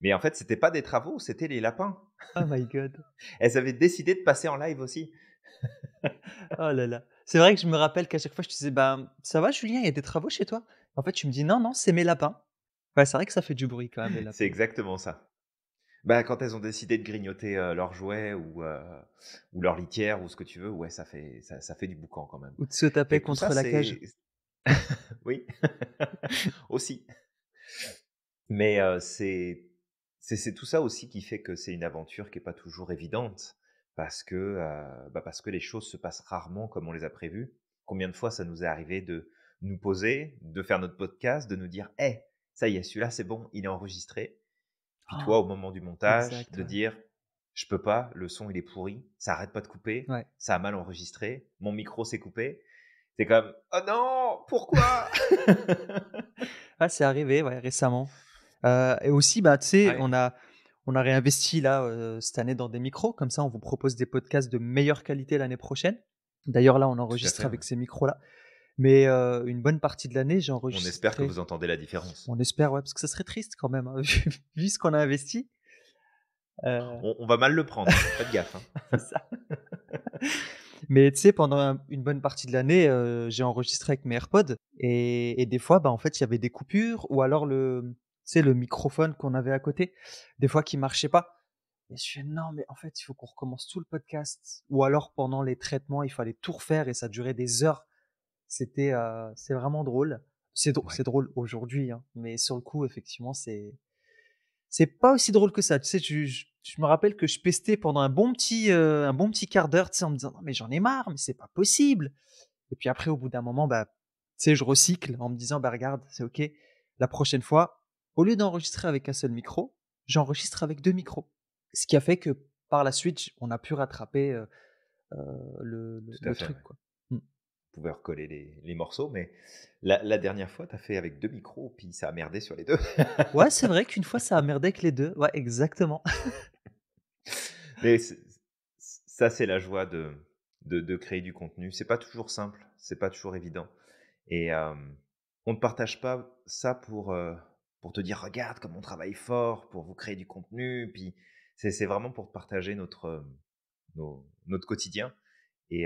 Mais en fait, c'était pas des travaux, c'était les lapins. Oh my god. Elles avaient décidé de passer en live aussi. Oh là là. C'est vrai que je me rappelle qu'à chaque fois je te disais: «Ben, ça va Julien, il y a des travaux chez toi?» En fait, tu me dis: «Non, non, c'est mes lapins». Ouais, c'est vrai que ça fait du bruit quand même les C'est lapins. exactement ça. Bah, quand elles ont décidé de grignoter, leurs jouets ou leur litière ou ce que tu veux, ouais, ça fait du boucan quand même. Ou de se taper Et tout ça, contre la cage. c'est oui, aussi. Mais c'est tout ça aussi qui fait que c'est une aventure qui est pas toujours évidente parce que, parce que les choses se passent rarement comme on les a prévues. Combien de fois ça nous est arrivé de nous poser, de faire notre podcast, de nous dire: «Hey, ça y est, celui-là, c'est bon, il est enregistré». Puis toi, Oh, au moment du montage, exact, de ouais. dire: «Je peux pas, le son il est pourri, ça arrête pas de couper, Ouais. ça a mal enregistré, mon micro s'est coupé». C'est comme: «Oh non, pourquoi?» Ah, c'est arrivé, ouais, récemment. Et aussi, bah, tu sais, Ouais, on a réinvesti là, cette année dans des micros, comme ça on vous propose des podcasts de meilleure qualité l'année prochaine. D'ailleurs là, on tout à enregistre fait, ouais. avec ces micros-là, mais une bonne partie de l'année, j'ai On espère que enregistré vous entendez la différence. on espère, ouais, parce que ça serait triste quand même, hein, vu ce qu'on a investi. Heu, On va mal le prendre, hein, faites gaffe, hein. c'est ça. Mais tu sais, pendant une bonne partie de l'année, j'ai enregistré avec mes AirPods et des fois, bah, en fait, il y avait des coupures ou alors tu sais, le microphone qu'on avait à côté, des fois qui marchait pas et je fais: «Non, mais en fait, il faut qu'on recommence tout le podcast» ou alors pendant les traitements, il fallait tout refaire et ça durait des heures. C'est vraiment drôle. Ouais, C'est drôle aujourd'hui, hein, mais sur le coup, effectivement, c'est pas aussi drôle que ça. Tu sais, je me rappelle que je pestais pendant un bon petit quart d'heure, tu sais, en me disant: «Non mais j'en ai marre, mais c'est pas possible» et puis après au bout d'un moment, bah, tu sais, je recycle en me disant: «Bah, regarde, c'est OK, la prochaine fois, au lieu d'enregistrer avec un seul micro, j'enregistre avec 2 micros». Ce qui a fait que par la suite, on a pu rattraper, tout à le fait, truc, ouais. quoi. Mmh. Vous pouvez recoller les morceaux, mais la dernière fois, tu as fait avec 2 micros, puis ça a merdé sur les 2. Ouais, c'est vrai qu'une fois ça a merdé avec les 2. Ouais, exactement. Mais ça, c'est la joie de créer du contenu. C'est pas toujours simple, c'est pas toujours évident et on ne partage pas ça pour te dire: «Regarde comme on travaille fort pour vous créer du contenu», puis c'est vraiment pour partager notre quotidien et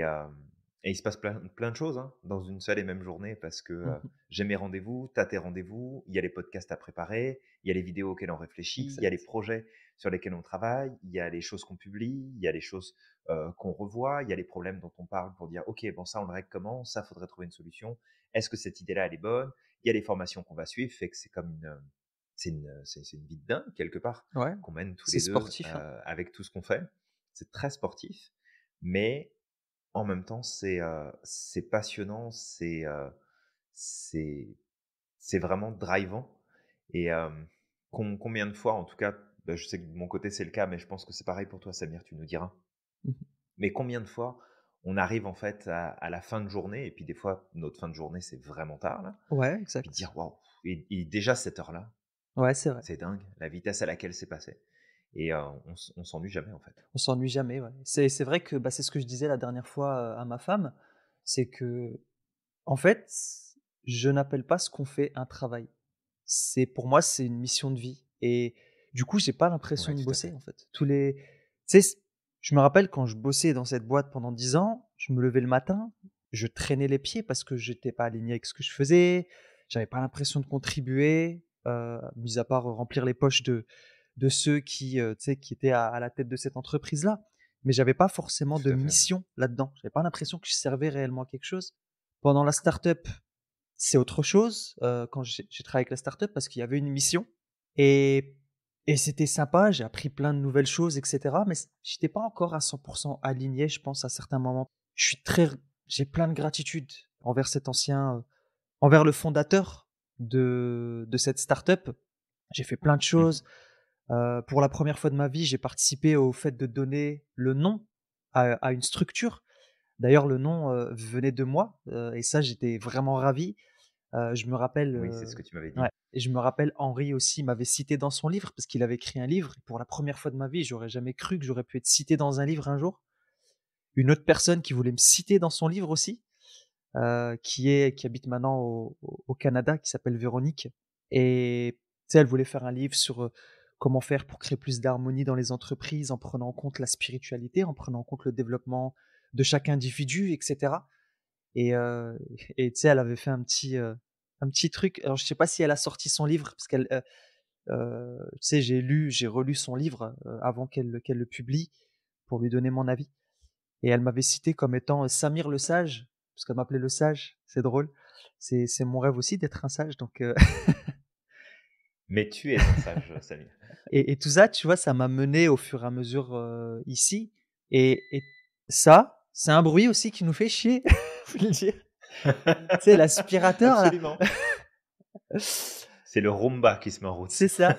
il se passe plein de choses, hein, dans une seule et même journée parce que, Mmh. j'ai mes rendez-vous, tu as tes rendez-vous, il y a les podcasts à préparer, il y a les vidéos auxquelles on réfléchit, il y a les Exact. projets sur lesquels on travaille, il y a les choses qu'on publie, il y a les choses, qu'on revoit, il y a les problèmes dont on parle pour dire: «OK, bon ça on le règle comment? Ça faudrait trouver une solution. Est-ce que cette idée-là elle est bonne?» Il y a les formations qu'on va suivre, fait que c'est comme c'est une vie de dingue quelque part Ouais, qu'on mène tous c'est les 2 sportif, hein. avec tout ce qu'on fait. C'est très sportif, mais en même temps, c'est passionnant, c'est c'est vraiment drivant et combien de fois, en tout cas, bah, je sais que de mon côté, c'est le cas, mais je pense que c'est pareil pour toi, Samir, tu nous diras. Mmh. Mais combien de fois on arrive, en fait, à la fin de journée et puis des fois, notre fin de journée, c'est vraiment tard, là, Ouais, puis exact. dire: «Waouh» et déjà cette heure-là, Ouais, c'est vrai. c'est dingue, la vitesse à laquelle c'est passé et on s'ennuie jamais, en fait. On s'ennuie jamais, ouais. C'est vrai que, bah, c'est ce que je disais la dernière fois, à ma femme, c'est que en fait, je n'appelle pas ce qu'on fait un travail. Pour moi, c'est une mission de vie et du coup, j'ai pas l'impression Ouais, de tout à bosser, fait. en fait. Tu sais, je me rappelle quand je bossais dans cette boîte pendant 10 ans, je me levais le matin, je traînais les pieds parce que j'étais pas aligné avec ce que je faisais, j'avais pas l'impression de contribuer, mis à part remplir les poches de ceux qui, tu sais, qui étaient à la tête de cette entreprise-là. Mais j'avais pas forcément de Tout à fait, ouais. mission là-dedans. J'avais pas l'impression que je servais réellement à quelque chose. Pendant la start-up, c'est autre chose, quand j'ai travaillé avec la start-up parce qu'il y avait une mission et c'était sympa, j'ai appris plein de nouvelles choses et cetera, mais j'étais pas encore à 100 aligné, je pense, à certains moments. Je suis très r J'ai plein de gratitude envers cet ancien, envers le fondateur de cette start-up. J'ai fait plein de Mmh. choses. Pour la première fois de ma vie, j'ai participé au fait de donner le nom à une structure. D'ailleurs, le nom, venait de moi, et ça, j'étais vraiment ravi. Je me rappelle, Oui, c'est ce que tu m'avais ouais dit. et je me rappelle Henri aussi m'avait cité dans son livre parce qu'il avait écrit un livre. Pour la première fois de ma vie, j'aurais jamais cru que j'aurais pu être cité dans un livre un jour. Une autre personne qui voulait me citer dans son livre aussi, qui habite maintenant au Canada, qui s'appelle Véronique et tu sais, elle voulait faire un livre sur, comment faire pour créer plus d'harmonie dans les entreprises en prenant en compte la spiritualité, en prenant en compte le développement de chaque individu et cetera et heu et tu sais, elle avait fait un petit truc. Alors je sais pas si elle a sorti son livre parce qu'elle, tu sais, j'ai relu son livre, avant qu'elle le publie pour lui donner mon avis et elle m'avait cité comme étant, Samir le sage, parce qu'elle m'appelait le sage, c'est drôle. C'est mon rêve aussi d'être un sage donc Mais tu es un sage, Samir. et tout ça, tu vois, ça m'a mené au fur et à mesure, ici et ça, c'est un bruit aussi qui nous fait chier, faut le dire. Tu sais l'aspirateur là, Absolument. C'est le Roomba qui se met en c'est route. ça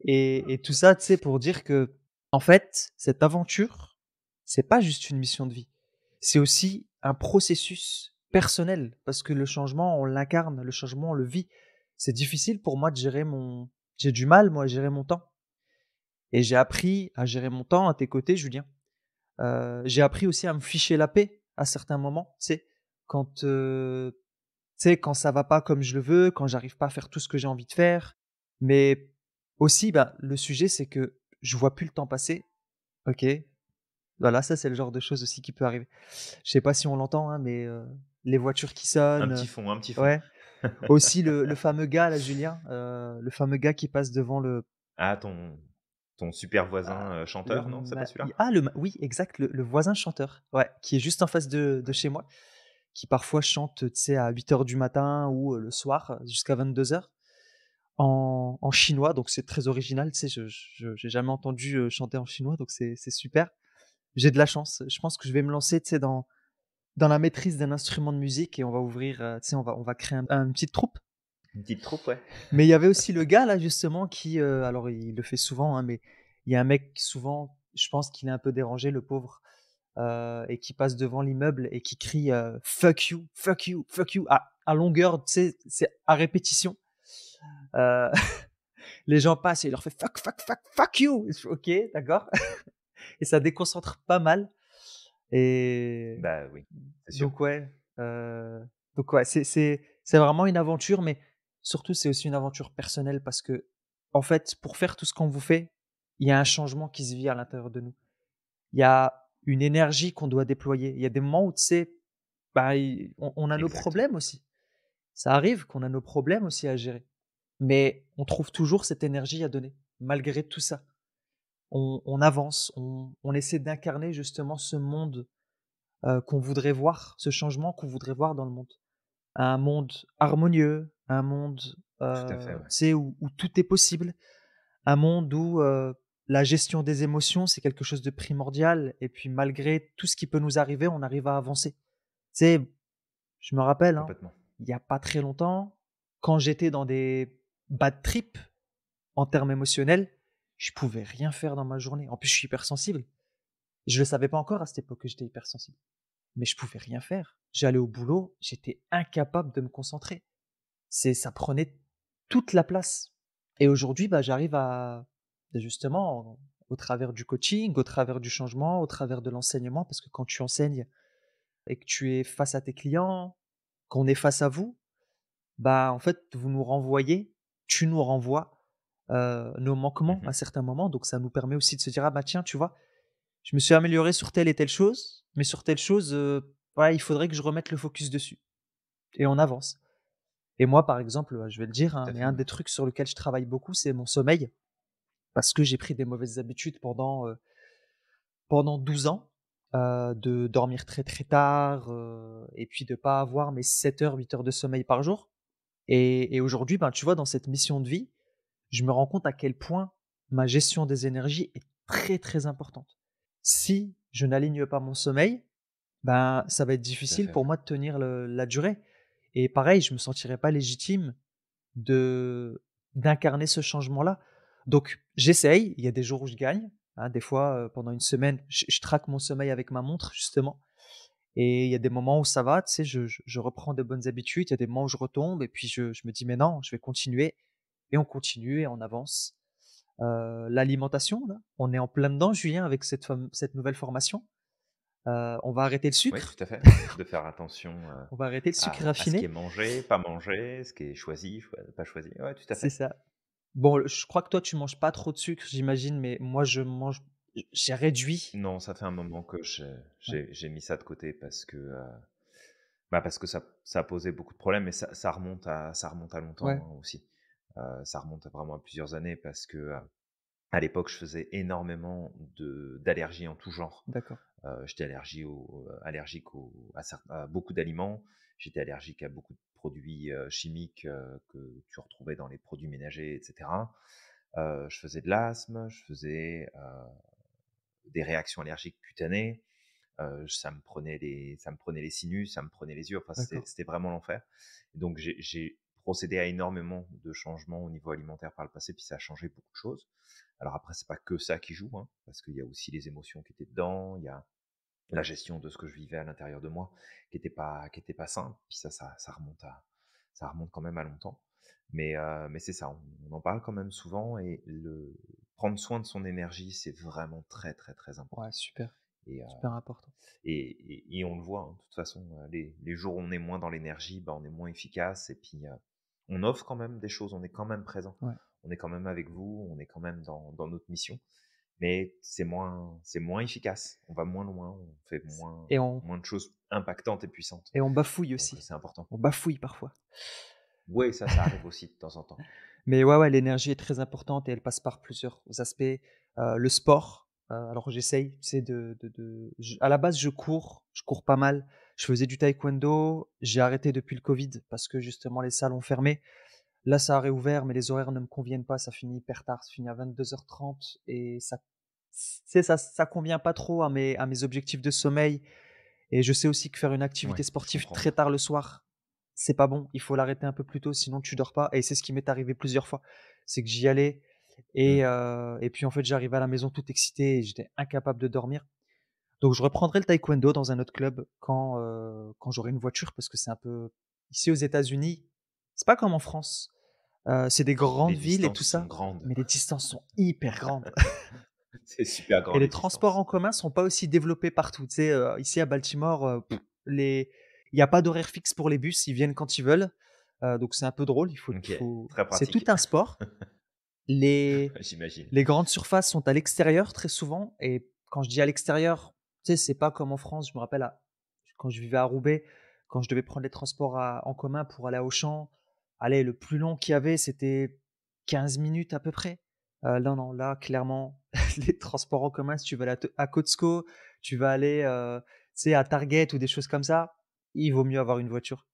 et tout ça, tu sais, pour dire que en fait, cette aventure, c'est pas juste une mission de vie. C'est aussi un processus personnel parce que le changement, on l'incarne, le changement, on le vit. C'est difficile pour moi de gérer mon j'ai du mal moi à gérer mon temps et j'ai appris à gérer mon temps à tes côtés, Julien. J'ai appris aussi à me ficher la paix à certains moments, tu sais, quand, tu sais, quand ça va pas comme je le veux, quand j'arrive pas à faire tout ce que j'ai envie de faire. Mais aussi, bah, le sujet, c'est que je vois plus le temps passer. OK, voilà, ça, c'est le genre de choses aussi qui peut arriver. Je sais pas si on l'entend, hein, mais les voitures qui Un sonnent, petit fond, un petit fond. ouais. Aussi le fameux gars là, Julien, le fameux gars qui passe devant Ah, ton super voisin, le chanteur, non, c'est pas ma celui-là? le ma oui, exact, le voisin chanteur, ouais, qui est juste en face de Ouais. chez moi, qui parfois chante, tu sais, à 8 heures du matin ou le soir jusqu'à 22 heures. En chinois, donc c'est très original, tu sais, je j'ai jamais entendu, chanter en chinois, donc c'est super. J'ai de la chance. Je pense que je vais me lancer, tu sais, dans la maîtrise d'un instrument de musique et on va ouvrir, tu sais, on va créer une petite troupe. Une petite troupe, ouais. Mais il y avait aussi le gars là justement qui, alors il le fait souvent, hein, mais il y a un mec souvent, je pense qu'il est un peu dérangé le pauvre, et qui passe devant l'immeuble et qui crie, «Fuck you, fuck you, fuck you» à longueur, tu sais, c'est à répétition. Heu Les gens passent et il leur fait fuck, fuck, fuck, fuck you. Je fais, ok, d'accord. Et ça déconcentre pas mal. Et Bah, oui, c'est sûr. donc ouais, euh, donc ouais, c'est vraiment une aventure, mais surtout c'est aussi une aventure personnelle parce que en fait, pour faire tout ce qu'on vous fait, il y a un changement qui se vit à l'intérieur de nous. Il y a une énergie qu'on doit déployer. Il y a des moments où tu sais, bah, on a nos Exact. problèmes aussi. Ça arrive qu'on a nos problèmes aussi à gérer, mais on trouve toujours cette énergie à donner malgré tout ça. On avance, on essaie d'incarner justement ce monde, qu'on voudrait voir, ce changement qu'on voudrait voir dans le monde. Un monde harmonieux, un monde, Tout à fait, ouais. tu sais, où tout est possible, un monde où, la gestion des émotions, c'est quelque chose de primordial et puis malgré tout ce qui peut nous arriver, on arrive à avancer. Tu sais, je me rappelle, hein, Complètement. il y a pas très longtemps, quand j'étais dans des bad trips en termes émotionnels, je pouvais rien faire dans ma journée. En plus, je suis hypersensible. Je le savais pas encore à cette époque que j'étais hypersensible, mais je pouvais rien faire. J'allais au boulot, j'étais incapable de me concentrer. Ça prenait toute la place et aujourd'hui, bah, j'arrive à justement, au travers du coaching, au travers du changement, au travers de l'enseignement, parce que quand tu enseignes et que tu es face à tes clients, qu'on est face à vous, bah, en fait, vous nous renvoyez, tu nous renvoies, nos manquements Mmh. à certains moments, donc ça nous permet aussi de se dire: «Ah bah tiens, tu vois, je me suis amélioré sur telle et telle chose, mais sur telle chose, voilà, il faudrait que je remette le focus dessus» et on avance. Et moi, par exemple, je vais le dire, Tout hein, à mais fait, un ouais. des trucs sur lequel je travaille beaucoup, c'est mon sommeil parce que j'ai pris des mauvaises habitudes pendant 12 ans, de dormir très, très tard, et puis de pas avoir mes 7 heures, 8 heures de sommeil par jour et aujourd'hui, ben, tu vois, dans cette mission de vie, je me rends compte à quel point ma gestion des énergies est très, très importante. Si je n'aligne pas mon sommeil, ben, ça va être Tout à difficile fait, pour ouais. moi de tenir la durée. Et pareil, je me sentirais pas légitime de d'incarner ce changement-là. Donc, j'essaye. Il y a des jours où je gagne. Hein, des fois, pendant une semaine, je traque mon sommeil avec ma montre justement. et il y a des moments où ça va, tu sais, je reprends de bonnes habitudes, il y a des moments où je retombe et puis je me dis: «Mais non, je vais continuer» et on continue et on avance. L'alimentation là, on est en plein dedans, Julien, avec cette nouvelle formation. On va arrêter le Oui, sucre, tout à fait. De faire attention, on va arrêter le sucre à ce qui est raffiné, mangé, pas mangé, ce qui est choisi, pas choisi. Ouais, tout à c'est fait. ça. Bon, je crois que toi tu manges pas trop de sucre, j'imagine, mais moi je mange j'ai réduit. Non, ça fait un moment que Ouais, j'ai mis ça de côté parce que, bah, parce que ça a posé beaucoup de problèmes et ça remonte à ouais, longtemps, hein, aussi. Ça remonte vraiment à plusieurs années parce que, à l'époque, je faisais énormément d'allergies en tout genre. d'accord, J'étais allergique à beaucoup d'aliments. J'étais allergique à beaucoup de produits, chimiques, que tu retrouvais dans les produits ménagers et cetera. Je faisais de l'asthme, je faisais, des réactions allergiques cutanées. Ça me prenait les sinus, ça me prenait les yeux, enfin d'accord. c'était vraiment l'enfer. Et donc j'ai procédé à énormément de changements au niveau alimentaire par le passé, puis ça a changé beaucoup de choses. Alors après, c'est pas que ça qui joue, hein, parce qu'il y a aussi les émotions qui étaient dedans, il y a la gestion de ce que je vivais à l'intérieur de moi qui était pas simple, puis ça remonte quand même à longtemps. Mais c'est ça, on en parle quand même souvent et le prendre soin de son énergie, c'est vraiment très, très, très Ouais, important. super, Et super important. et on le voit, hein, de toute façon, les jours où on est moins dans l'énergie, bah, on est moins efficace et puis, on offre quand même des choses, on est quand même présent. Ouais On est quand même avec vous, on est quand même dans notre mission, mais c'est moins efficace. On va moins loin, on fait et on moins de choses impactantes et puissantes. et on bafouille Donc, aussi. c'est important. On bafouille parfois. Oui, ça arrive aussi de temps en temps. Mais ouais, ouais, l'énergie est très importante et elle passe par plusieurs aspects. Le sport, alors j'essaye, tu sais, à la base, je cours pas mal. Je faisais du taekwondo, j'ai arrêté depuis le Covid parce que justement les salles ont fermé. Là, ça a réouvert, mais les horaires ne me conviennent pas, ça finit hyper tard, ça finit à 22h30 et ça, tu sais, ça convient pas trop à mes objectifs de sommeil. Et je sais aussi que faire une activité Ouais, je sportive comprends très bien. tard le soir, c'est pas bon. Il faut l'arrêter un peu plus tôt, sinon tu dors pas. Et c'est ce qui m'est arrivé plusieurs fois. C'est que j'y allais Mmh. et puis en fait j'arrivais à la maison tout excité et j'étais incapable de dormir. Donc je reprendrai le taekwondo dans un autre club quand j'aurai une voiture parce que c'est un peu ici aux États-Unis, c'est pas comme en France. C'est des Les grandes villes et distances tout sont ça, grandes. mais les distances sont hyper grandes. C'est super grand Et les les transports en distances. commun sont pas aussi développés partout. Tu sais, ici à Baltimore, les il y a pas d'horaire fixe pour les bus, ils viennent quand ils veulent. Donc c'est un peu drôle, OK, faut très c'est tout pratique. un sport. Les J'imagine. les grandes surfaces sont à l'extérieur très souvent et quand je dis à l'extérieur, tu sais, c'est pas comme en France. Je me rappelle quand je vivais à Roubaix, quand je devais prendre les transports en commun pour aller à Auchan, allez, le plus long qu'il y avait, c'était 15 minutes à peu près. Non, non, là, clairement, les transports en commun, si tu vas aller à Costco, tu vas aller, tu sais, à Target ou des choses comme ça, il vaut mieux avoir une voiture.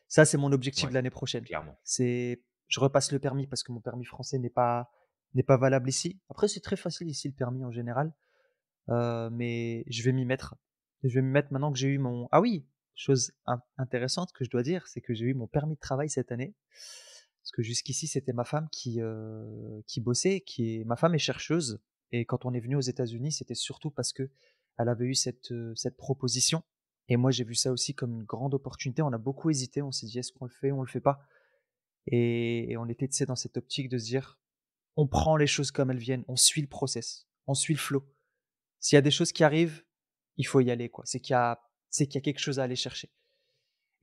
Ça, c'est mon objectif de Ouais, l'année prochaine. clairement. C'est je repasse le permis parce que mon permis français n'est pas valable ici. Après, c'est très facile ici le permis en général, mais je vais m'y mettre. Je vais m'y mettre maintenant que j'ai eu mon ah oui, chose intéressante que je dois dire, c'est que j'ai eu mon permis de travail cette année. Parce que jusqu'ici, c'était ma femme qui bossait, ma femme est chercheuse et quand on est venu aux États-Unis, c'était surtout parce que elle avait eu cette proposition et moi, j'ai vu ça aussi comme une grande opportunité. On a beaucoup hésité, on s'est dit: «Est-ce qu'on le fait? On le fait pas?» et on était, tu sais, dans cette optique de se dire: «On prend les choses comme elles viennent, on suit le process, on suit le flow». S'il y a des choses qui arrivent, il faut y aller, quoi. C'est qu'il y a quelque chose à aller chercher.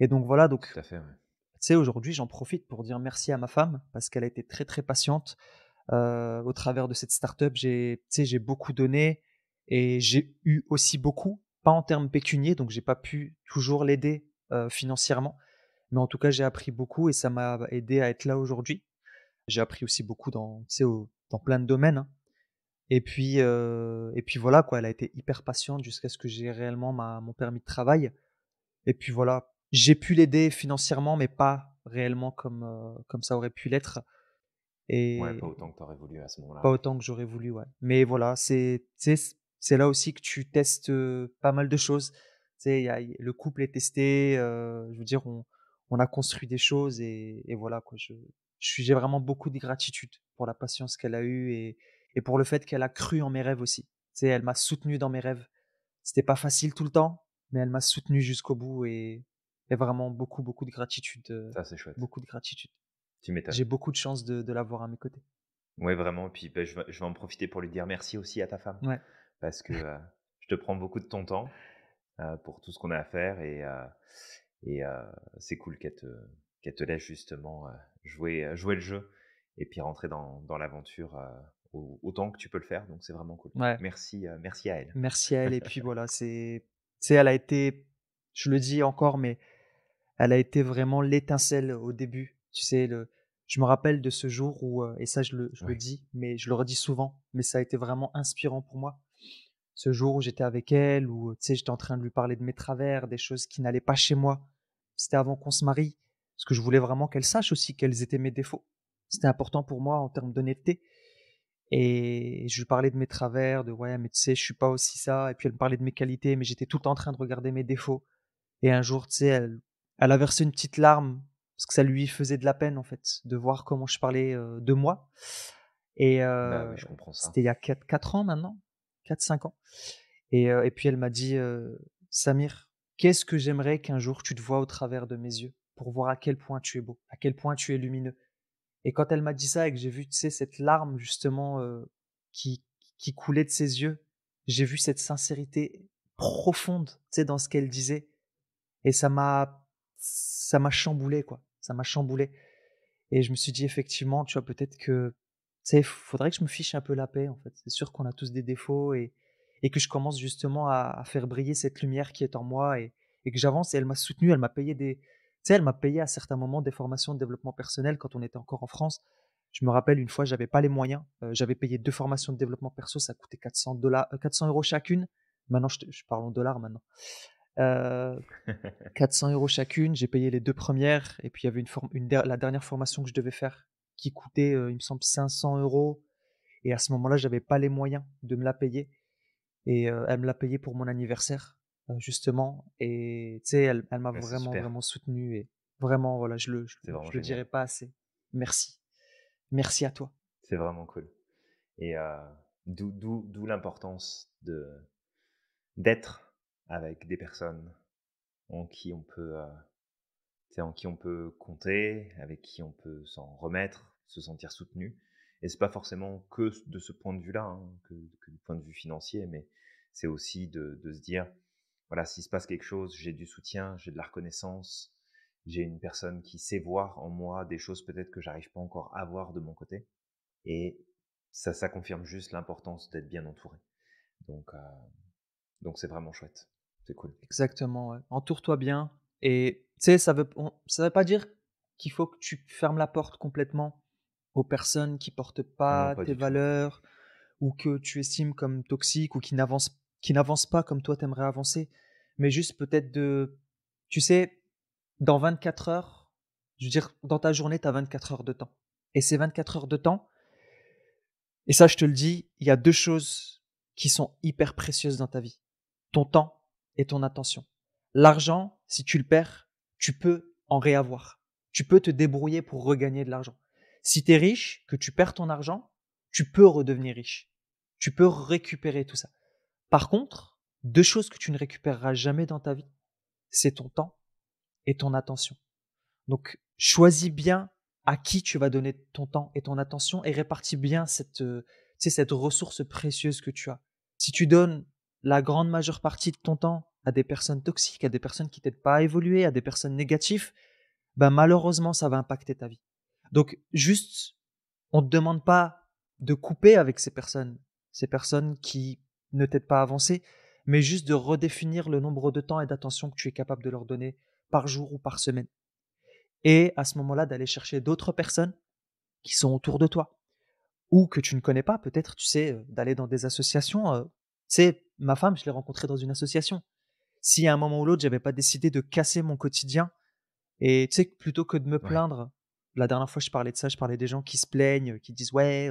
Et donc voilà, donc, Tout à fait, ouais. tu sais, aujourd'hui, j'en profite pour dire merci à ma femme parce qu'elle a été très, très patiente. Au travers de cette startup, tu sais, j'ai beaucoup donné et j'ai eu aussi beaucoup, pas en termes pécuniers, donc j'ai pas pu toujours l'aider, financièrement. Mais en tout cas, j'ai appris beaucoup et ça m'a aidé à être là aujourd'hui. J'ai appris aussi beaucoup tu sais, dans plein de domaines, hein. Et puis voilà quoi, elle a été hyper patiente jusqu'à ce que j'ai réellement mon permis de travail. Et puis voilà, j'ai pu l'aider financièrement, mais pas réellement comme ça aurait pu l'être Ouais, pas et autant que tu aurais voulu à ce moment-là, pas ouais. autant que j'aurais voulu, ouais. Mais voilà, tu sais, c'est là aussi que tu testes, pas mal de choses. Tu sais, le couple est testé, je veux dire, on a construit des choses et voilà quoi. J'ai vraiment beaucoup de gratitude pour la patience qu'elle a eue et pour le fait qu'elle a cru en mes rêves aussi. Tu sais, elle m'a soutenu dans mes rêves. C'était pas facile tout le temps, mais elle m'a soutenu jusqu'au bout et vraiment beaucoup, Ça, c'est chouette. beaucoup de gratitude. Tu m'étonnes. J'ai beaucoup de chance de l'avoir à mes côtés. Ouais, vraiment et puis, beh, je vais en profiter pour lui dire merci aussi à ta femme Ouais, parce que, je te prends beaucoup de ton temps, pour tout ce qu'on a à faire et c'est cool qu'elle te laisse justement, jouer le jeu et puis rentrer dans l'aventure, autant que tu peux le faire, donc c'est vraiment cool. ouais. Merci à elle. Merci à elle et puis voilà, tu sais, elle a été je le dis encore, mais elle a été vraiment l'étincelle au début. Tu sais, je me rappelle de ce jour où, et ça je le Oui, dis, mais je le redis souvent, mais ça a été vraiment inspirant pour moi. Ce jour où j'étais avec elle, où, tu sais, j'étais en train de lui parler de mes travers, des choses qui n'allaient pas chez moi. C'était avant qu'on se marie, parce que je voulais vraiment qu'elle sache aussi quels étaient mes défauts. C'était important pour moi en termes d'honnêteté et je lui parlais de mes travers, de: «Ouais, mais tu sais, je suis pas aussi ça» et puis elle me parlait de mes qualités, mais j'étais tout le temps en train de regarder mes défauts et un jour, tu sais, elle a versé une petite larme parce que ça lui faisait de la peine, en fait, de voir comment je parlais, de moi et bah, oui, je comprends ça. c'était il y a 4 ans maintenant, 4 5 ans et puis elle m'a dit, «Samir, qu'est-ce que j'aimerais qu'un jour tu te vois au travers de mes yeux pour voir à quel point tu es beau, à quel point tu es lumineux». Et quand elle m'a dit ça et que j'ai vu, tu sais, cette larme justement, qui qui coulait de ses yeux, j'ai vu cette sincérité profonde, tu sais, dans ce qu'elle disait et ça m'a chamboulé, quoi. Ça m'a chamboulé et je me suis dit: «Effectivement, tu vois, peut-être que, tu sais, faudrait que je me fiche un peu la paix, en fait». C'est sûr qu'on a tous des défauts et que je commence justement à faire briller cette lumière qui est en moi et que j'avance et elle m'a soutenu, elle m'a payé des tu sais, elle m'a payé à certains moments des formations de développement personnel quand on était encore en France. Je me rappelle une fois, j'avais pas les moyens, j'avais payé 2 formations de développement perso, ça coûtait 400 € chacune. Maintenant je parle en dollars maintenant. Heu, 400 € chacune, j'ai payé les 2 premières et puis il y avait la dernière formation que je devais faire qui coûtait, il me semble 500 € et à ce moment-là, j'avais pas les moyens de me la payer et elle me l'a payé pour mon anniversaire, justement et tu sais, elle m'a Ouais, c'est vraiment, super, vraiment soutenu et vraiment, voilà, c'est vraiment je le dirai génial. pas assez. Merci. Merci à toi. C'est vraiment cool et d'où l'importance d'être avec des personnes en qui on peut, tu sais, en qui on peut compter, avec qui on peut s'en remettre, se sentir soutenu et c'est pas forcément que de ce point de vue-là, hein, que du point de vue financier, mais c'est aussi de se dire: «Voilà, s'il se passe quelque chose, j'ai du soutien, j'ai de la reconnaissance, j'ai une personne qui sait voir en moi des choses peut-être que j'arrive pas encore à voir de mon côté» et ça confirme juste l'importance d'être bien entouré donc c'est vraiment chouette. C'est cool. Exactement, ouais. Entoure-toi bien et tu sais, ça veut pas dire qu'il faut que tu fermes la porte complètement aux personnes qui portent Non, pas pas tes du tout. valeurs ou que tu estimes comme toxiques ou qui n'avancent pas comme toi t'aimerais avancer. Mais juste peut-être tu sais, dans 24 heures, je veux dire, dans ta journée, tu as 24 heures de temps et ces 24 heures de temps et ça, je te le dis, il y a 2 choses qui sont hyper précieuses dans ta vie: ton temps et ton attention. L'argent, si tu le perds, tu peux en réavoir. Tu peux te débrouiller pour regagner de l'argent. Si tu es riche, que tu perds ton argent, tu peux redevenir riche. Tu peux récupérer tout ça. Par contre, 2 choses que tu ne récupéreras jamais dans ta vie, c'est ton temps et ton attention. Donc, choisis bien à qui tu vas donner ton temps et ton attention et répartis bien tu sais, cette ressource précieuse que tu as. Si tu donnes la grande majeure partie de ton temps à des personnes toxiques, à des personnes qui t'aident pas à évoluer, à des personnes négatives, ben malheureusement, ça va impacter ta vie. Donc, juste, on ne te demande pas de couper avec ces personnes qui ne t'aident pas à avancer, mais juste de redéfinir le nombre de temps et d'attention que tu es capable de leur donner par jour ou par semaine et à ce moment-là, d'aller chercher d'autres personnes qui sont autour de toi ou que tu ne connais pas, peut-être, tu sais, d'aller dans des associations. Tu sais, ma femme, je l'ai rencontrée dans une association. Si à un moment ou l'autre, j'avais pas décidé de casser mon quotidien et tu sais, plutôt que de me Ouais, plaindre, la dernière fois, je parlais de ça, je parlais des gens qui se plaignent, qui disent ouais,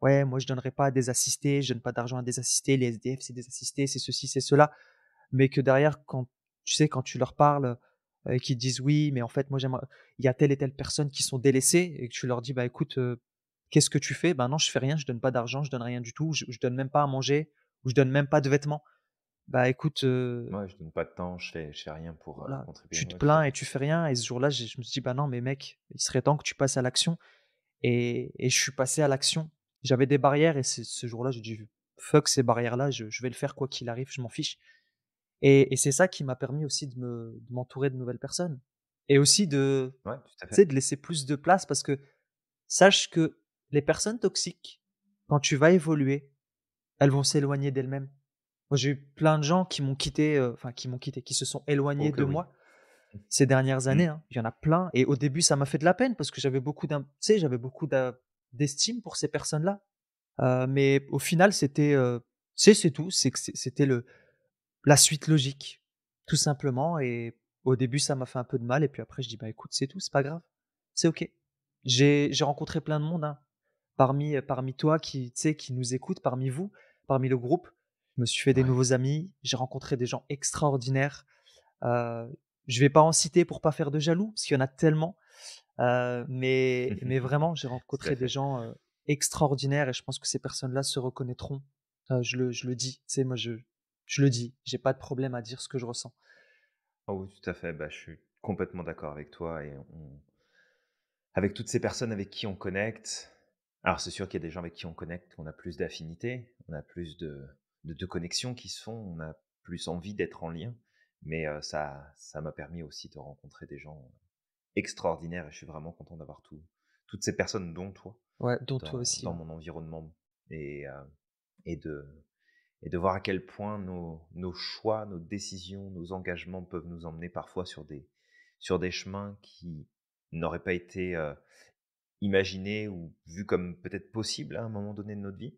ouais, moi je donnerai pas à des assistés, je donne pas d'argent à des assistés, les SDF c'est des assistés, c'est ceci, c'est cela, mais que derrière, quand tu sais, quand tu leur parles et qu'ils disent oui, mais en fait, moi, j'aimerais, il y a telle et telle personne qui sont délaissées et que tu leur dis, bah écoute, qu'est-ce que tu fais? Ben non, je fais rien, je donne pas d'argent, je donne rien du tout, je donne même pas à manger ou je donne même pas de vêtements. bah, écoute, Moi, je donne pas de temps, je fais rien pour, voilà, contribuer. tu te Ouais, tout à plains et fait. tu fais rien et ce jour-là, je me suis dit: «Bah, non, mais mec, il serait temps que tu passes à l'action» et je suis passé à l'action. J'avais des barrières et ce jour-là, j'ai dit: «Fuck ces barrières-là, je vais le faire quoi qu'il arrive, je m'en fiche» et c'est ça qui m'a permis aussi de m'entourer de nouvelles personnes et aussi Ouais, tout à tu fait. sais, de laisser plus de place parce que sache que les personnes toxiques, quand tu vas évoluer, elles vont s'éloigner d'elles-mêmes. Moi, j'ai eu plein de gens qui m'ont quitté, enfin qui m'ont quitté, qui se sont Oh éloignés que de oui. moi ces dernières Mmh. années, hein. Il y en a plein et au début, ça m'a fait de la peine parce que j'avais beaucoup tu sais, j'avais beaucoup d'estime pour ces personnes-là. Mais au final, c'était, tu sais, c'est tout, c'est que c'était la suite logique, tout simplement et au début, ça m'a fait un peu de mal et puis après je dis: «Bah, écoute, c'est tout, c'est pas grave, c'est OK». J'ai rencontré plein de monde, hein, parmi toi qui, tu sais, qui nous écoute, parmi vous, parmi le groupe. Je me suis fait des Ouais. nouveaux amis, j'ai rencontré des gens extraordinaires. Heu, je vais pas en citer pour pas faire de jaloux, parce qu'il y en a tellement, mais vraiment, j'ai Tout à rencontré des fait. gens, extraordinaires et je pense que ces personnes-là se reconnaîtront. Je le dis, tu sais, moi je le dis, j'ai pas de problème à dire ce que je ressens. Oh oui, tout à fait. Bah, je suis complètement d'accord avec toi et on avec toutes ces personnes avec qui on connecte, alors c'est sûr qu'il y a des gens avec qui on connecte, on a plus d'affinités, on a plus de connexions qui se font, on a plus envie d'être en lien, mais ça m'a permis aussi de rencontrer des gens extraordinaires et je suis vraiment content d'avoir toutes ces personnes, dont toi, Ouais, dont toi aussi, dans ouais. mon environnement et et de et de voir à quel point nos choix, nos décisions, nos engagements peuvent nous emmener parfois sur des chemins qui n'auraient pas été, imaginés ou vus comme peut-être possibles à un moment donné de notre vie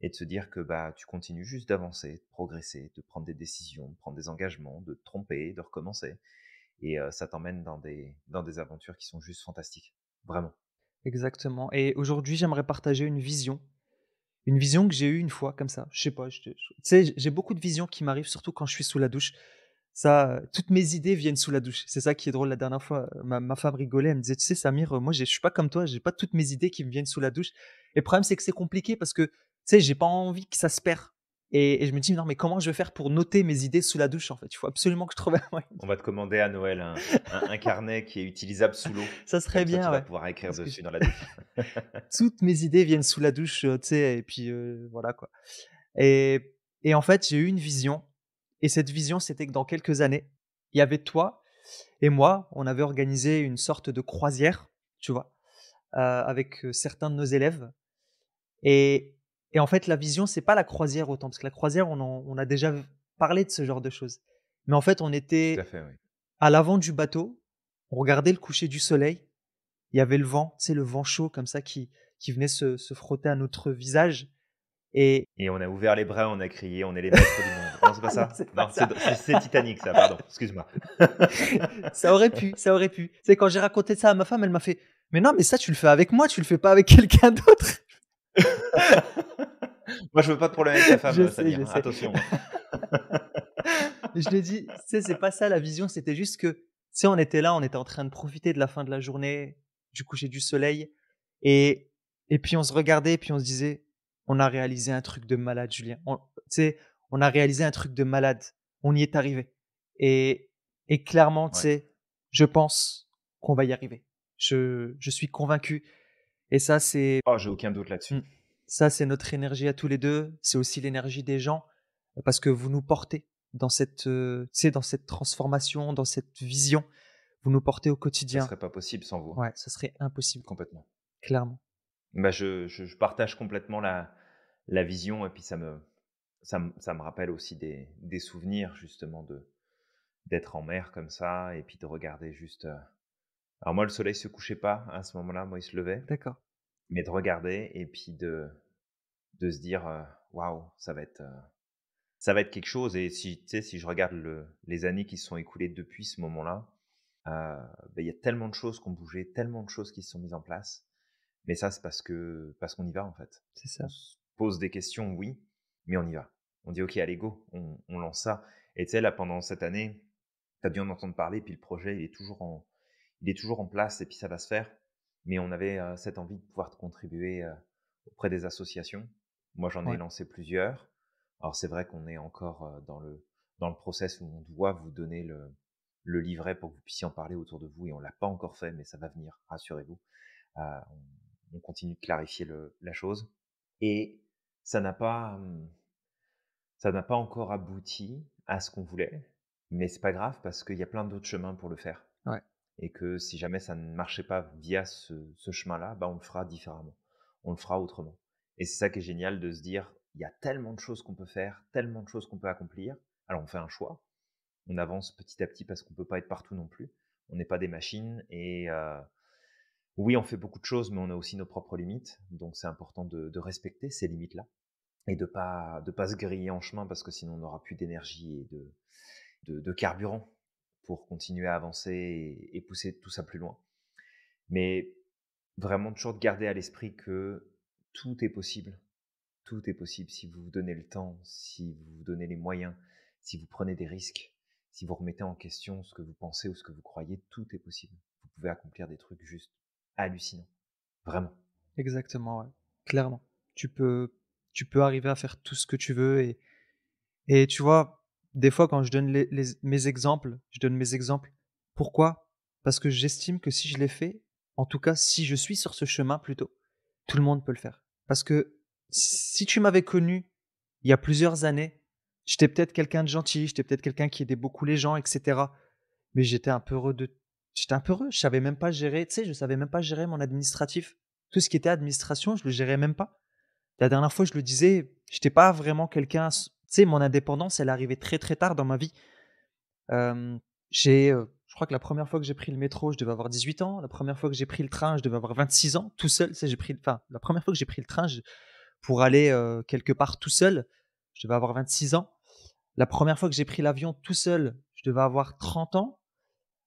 et de se dire que, bah, tu continues juste d'avancer, de progresser, de prendre des décisions, de prendre des engagements, de te tromper, de recommencer et ça t'emmène dans des aventures qui sont juste fantastiques, vraiment. Exactement et aujourd'hui, j'aimerais partager une vision que j'ai eue une fois comme ça. Je sais pas, tu sais, j'ai beaucoup de visions qui m'arrivent surtout quand je suis sous la douche. Ça, toutes mes idées viennent sous la douche. C'est ça qui est drôle. La dernière fois, ma femme rigolait, elle me disait: «Tu sais Samir, moi je suis pas comme toi, j'ai pas toutes mes idées qui me viennent sous la douche» et le problème c'est que c'est compliqué parce que, tu sais, j'ai pas envie que ça se perd et je me dis: «Non mais comment je vais faire pour noter mes idées sous la douche en fait?» Il faut absolument que je trouve un moyen On va te commander à Noël un carnet qui est utilisable sous l'eau. ça serait Comme ça, tu bien, vas ouais, pouvoir écrire parce que dessus dans la douche. toutes mes idées viennent sous la douche, tu sais et puis, voilà quoi et en fait, j'ai eu une vision et cette vision, c'était que dans quelques années, il y avait toi et moi, on avait organisé une sorte de croisière, tu vois? Avec, certains de nos élèves et en fait, la vision, c'est pas la croisière autant, parce que la croisière, on a déjà parlé de ce genre de choses. Mais en fait, on Tout à était fait, oui. à l'avant du bateau, on regardait le coucher du soleil, il y avait le vent, tu sais, le vent chaud comme ça qui venait se frotter à notre visage et Et on a ouvert les bras, on a crié: «On est les maîtres du monde». Non, c'est pas ah non, ça? c'est pas Non, ça. c'est Titanic ça, pardon, excuse-moi. Ça aurait pu, ça aurait pu. Tu sais, quand j'ai raconté ça à ma femme, elle m'a fait: «Mais non, mais ça, tu le fais avec moi, tu le fais pas avec quelqu'un d'autre». Moi, je veux pas de problème avec ta femme, Je Samir, hein, sais. attention, hein. Je lui ai dit: «Tu sais, c'est pas ça la vision, c'était juste que, tu sais, on était là, on était en train de profiter de la fin de la journée, du coucher du soleil et puis on se regardait et puis on se disait: "On a réalisé un truc de malade, Julien". Tu sais, on a réalisé un truc de malade. On y est arrivé et clairement, tu Ouais. sais, je pense qu'on va y arriver. Je suis convaincu et ça, c'est Oh, j'ai aucun doute là-dessus. mmh, ça, c'est notre énergie à tous les 2. C'est aussi l'énergie des gens, parce que vous nous portez dans cette, tu sais, dans cette transformation, dans cette vision. Vous nous portez au Ça quotidien. serait pas possible sans vous, Ouais, ça serait impossible, complètement. clairement. Bah, je partage complètement la vision et puis ça me rappelle aussi des souvenirs justement d'être en mer comme ça et puis de regarder juste, alors moi, le soleil se couchait pas à ce moment-là, moi, il se levait, D'accord. mais de regarder et puis de se dire, «Waouh, ça va être quelque chose» et si tu sais, si je regarde les années qui se sont écoulées depuis ce moment-là, il y a tellement de choses qui ont bougé, tellement de choses qui se sont mises en place, mais ça, c'est parce qu'on y va, en fait. C'est On ça. se pose des questions, oui, mais on y va. On dit: «OK, allez go, on lance ça» et tu sais, là, pendant cette année, tu as dû en entendre parler, puis le projet, il est toujours en place et puis ça va se faire, mais on avait, cette envie de pouvoir contribuer, auprès des associations. Moi, j'en ai Ouais. lancé plusieurs. Alors c'est vrai qu'on est encore, dans le process où on doit vous donner le livret pour que vous puissiez en parler autour de vous et on l'a pas encore fait, mais ça va venir, rassurez-vous. On continue de clarifier la chose et ça n'a pas, ça n'a pas encore abouti à ce qu'on voulait, mais c'est pas grave parce qu'il y a plein d'autres chemins pour le faire Ouais, et que si jamais ça ne marchait pas via ce chemin-là, bah, on le fera différemment. On le fera autrement et c'est ça qui est génial de se dire: «Il y a tellement de choses qu'on peut faire, tellement de choses qu'on peut accomplir». Alors on fait un choix, on avance petit à petit parce qu'on peut pas être partout non plus. On n'est pas des machines et oui, on fait beaucoup de choses, mais on a aussi nos propres limites, donc c'est important de respecter ces limites-là et de pas se griller en chemin parce que sinon on n'aura plus d'énergie et de carburant pour continuer à avancer et pousser tout ça plus loin. Mais vraiment toujours de garder à l'esprit que tout est possible. Tout est possible si vous vous donnez le temps, si vous vous donnez les moyens, si vous prenez des risques, si vous remettez en question ce que vous pensez ou ce que vous croyez, tout est possible. Vous pouvez accomplir des trucs juste hallucinants. Vraiment. exactement, ouais, clairement. Tu peux tu peux arriver à faire tout ce que tu veux et tu vois, des fois quand je donne mes exemples, je donne mes exemples. Pourquoi? Parce que j'estime que si je l'ai fait, en tout cas si je suis sur ce chemin plutôt, tout le monde peut le faire. Parce que si tu m'avais connu il y a plusieurs années, j'étais peut-être quelqu'un de gentil, j'étais peut-être quelqu'un qui aidait beaucoup les gens et cetera. Mais j'étais un peu heureux, je savais même pas gérer, tu sais, je savais même pas gérer mon administratif. Tout ce qui était administration, je le gérais même pas. La dernière fois, je le disais, j'étais pas vraiment quelqu'un, tu sais, mon indépendance, elle est arrivée très, très tard dans ma vie. Hem, je crois que la première fois que j'ai pris le métro, je devais avoir 18 ans. La première fois que j'ai pris le train, je devais avoir 26 ans, tout seul. Tu sais, la première fois que j'ai pris le train, pour aller, quelque part tout seul, je devais avoir 26 ans. La première fois que j'ai pris l'avion tout seul, je devais avoir 30 ans.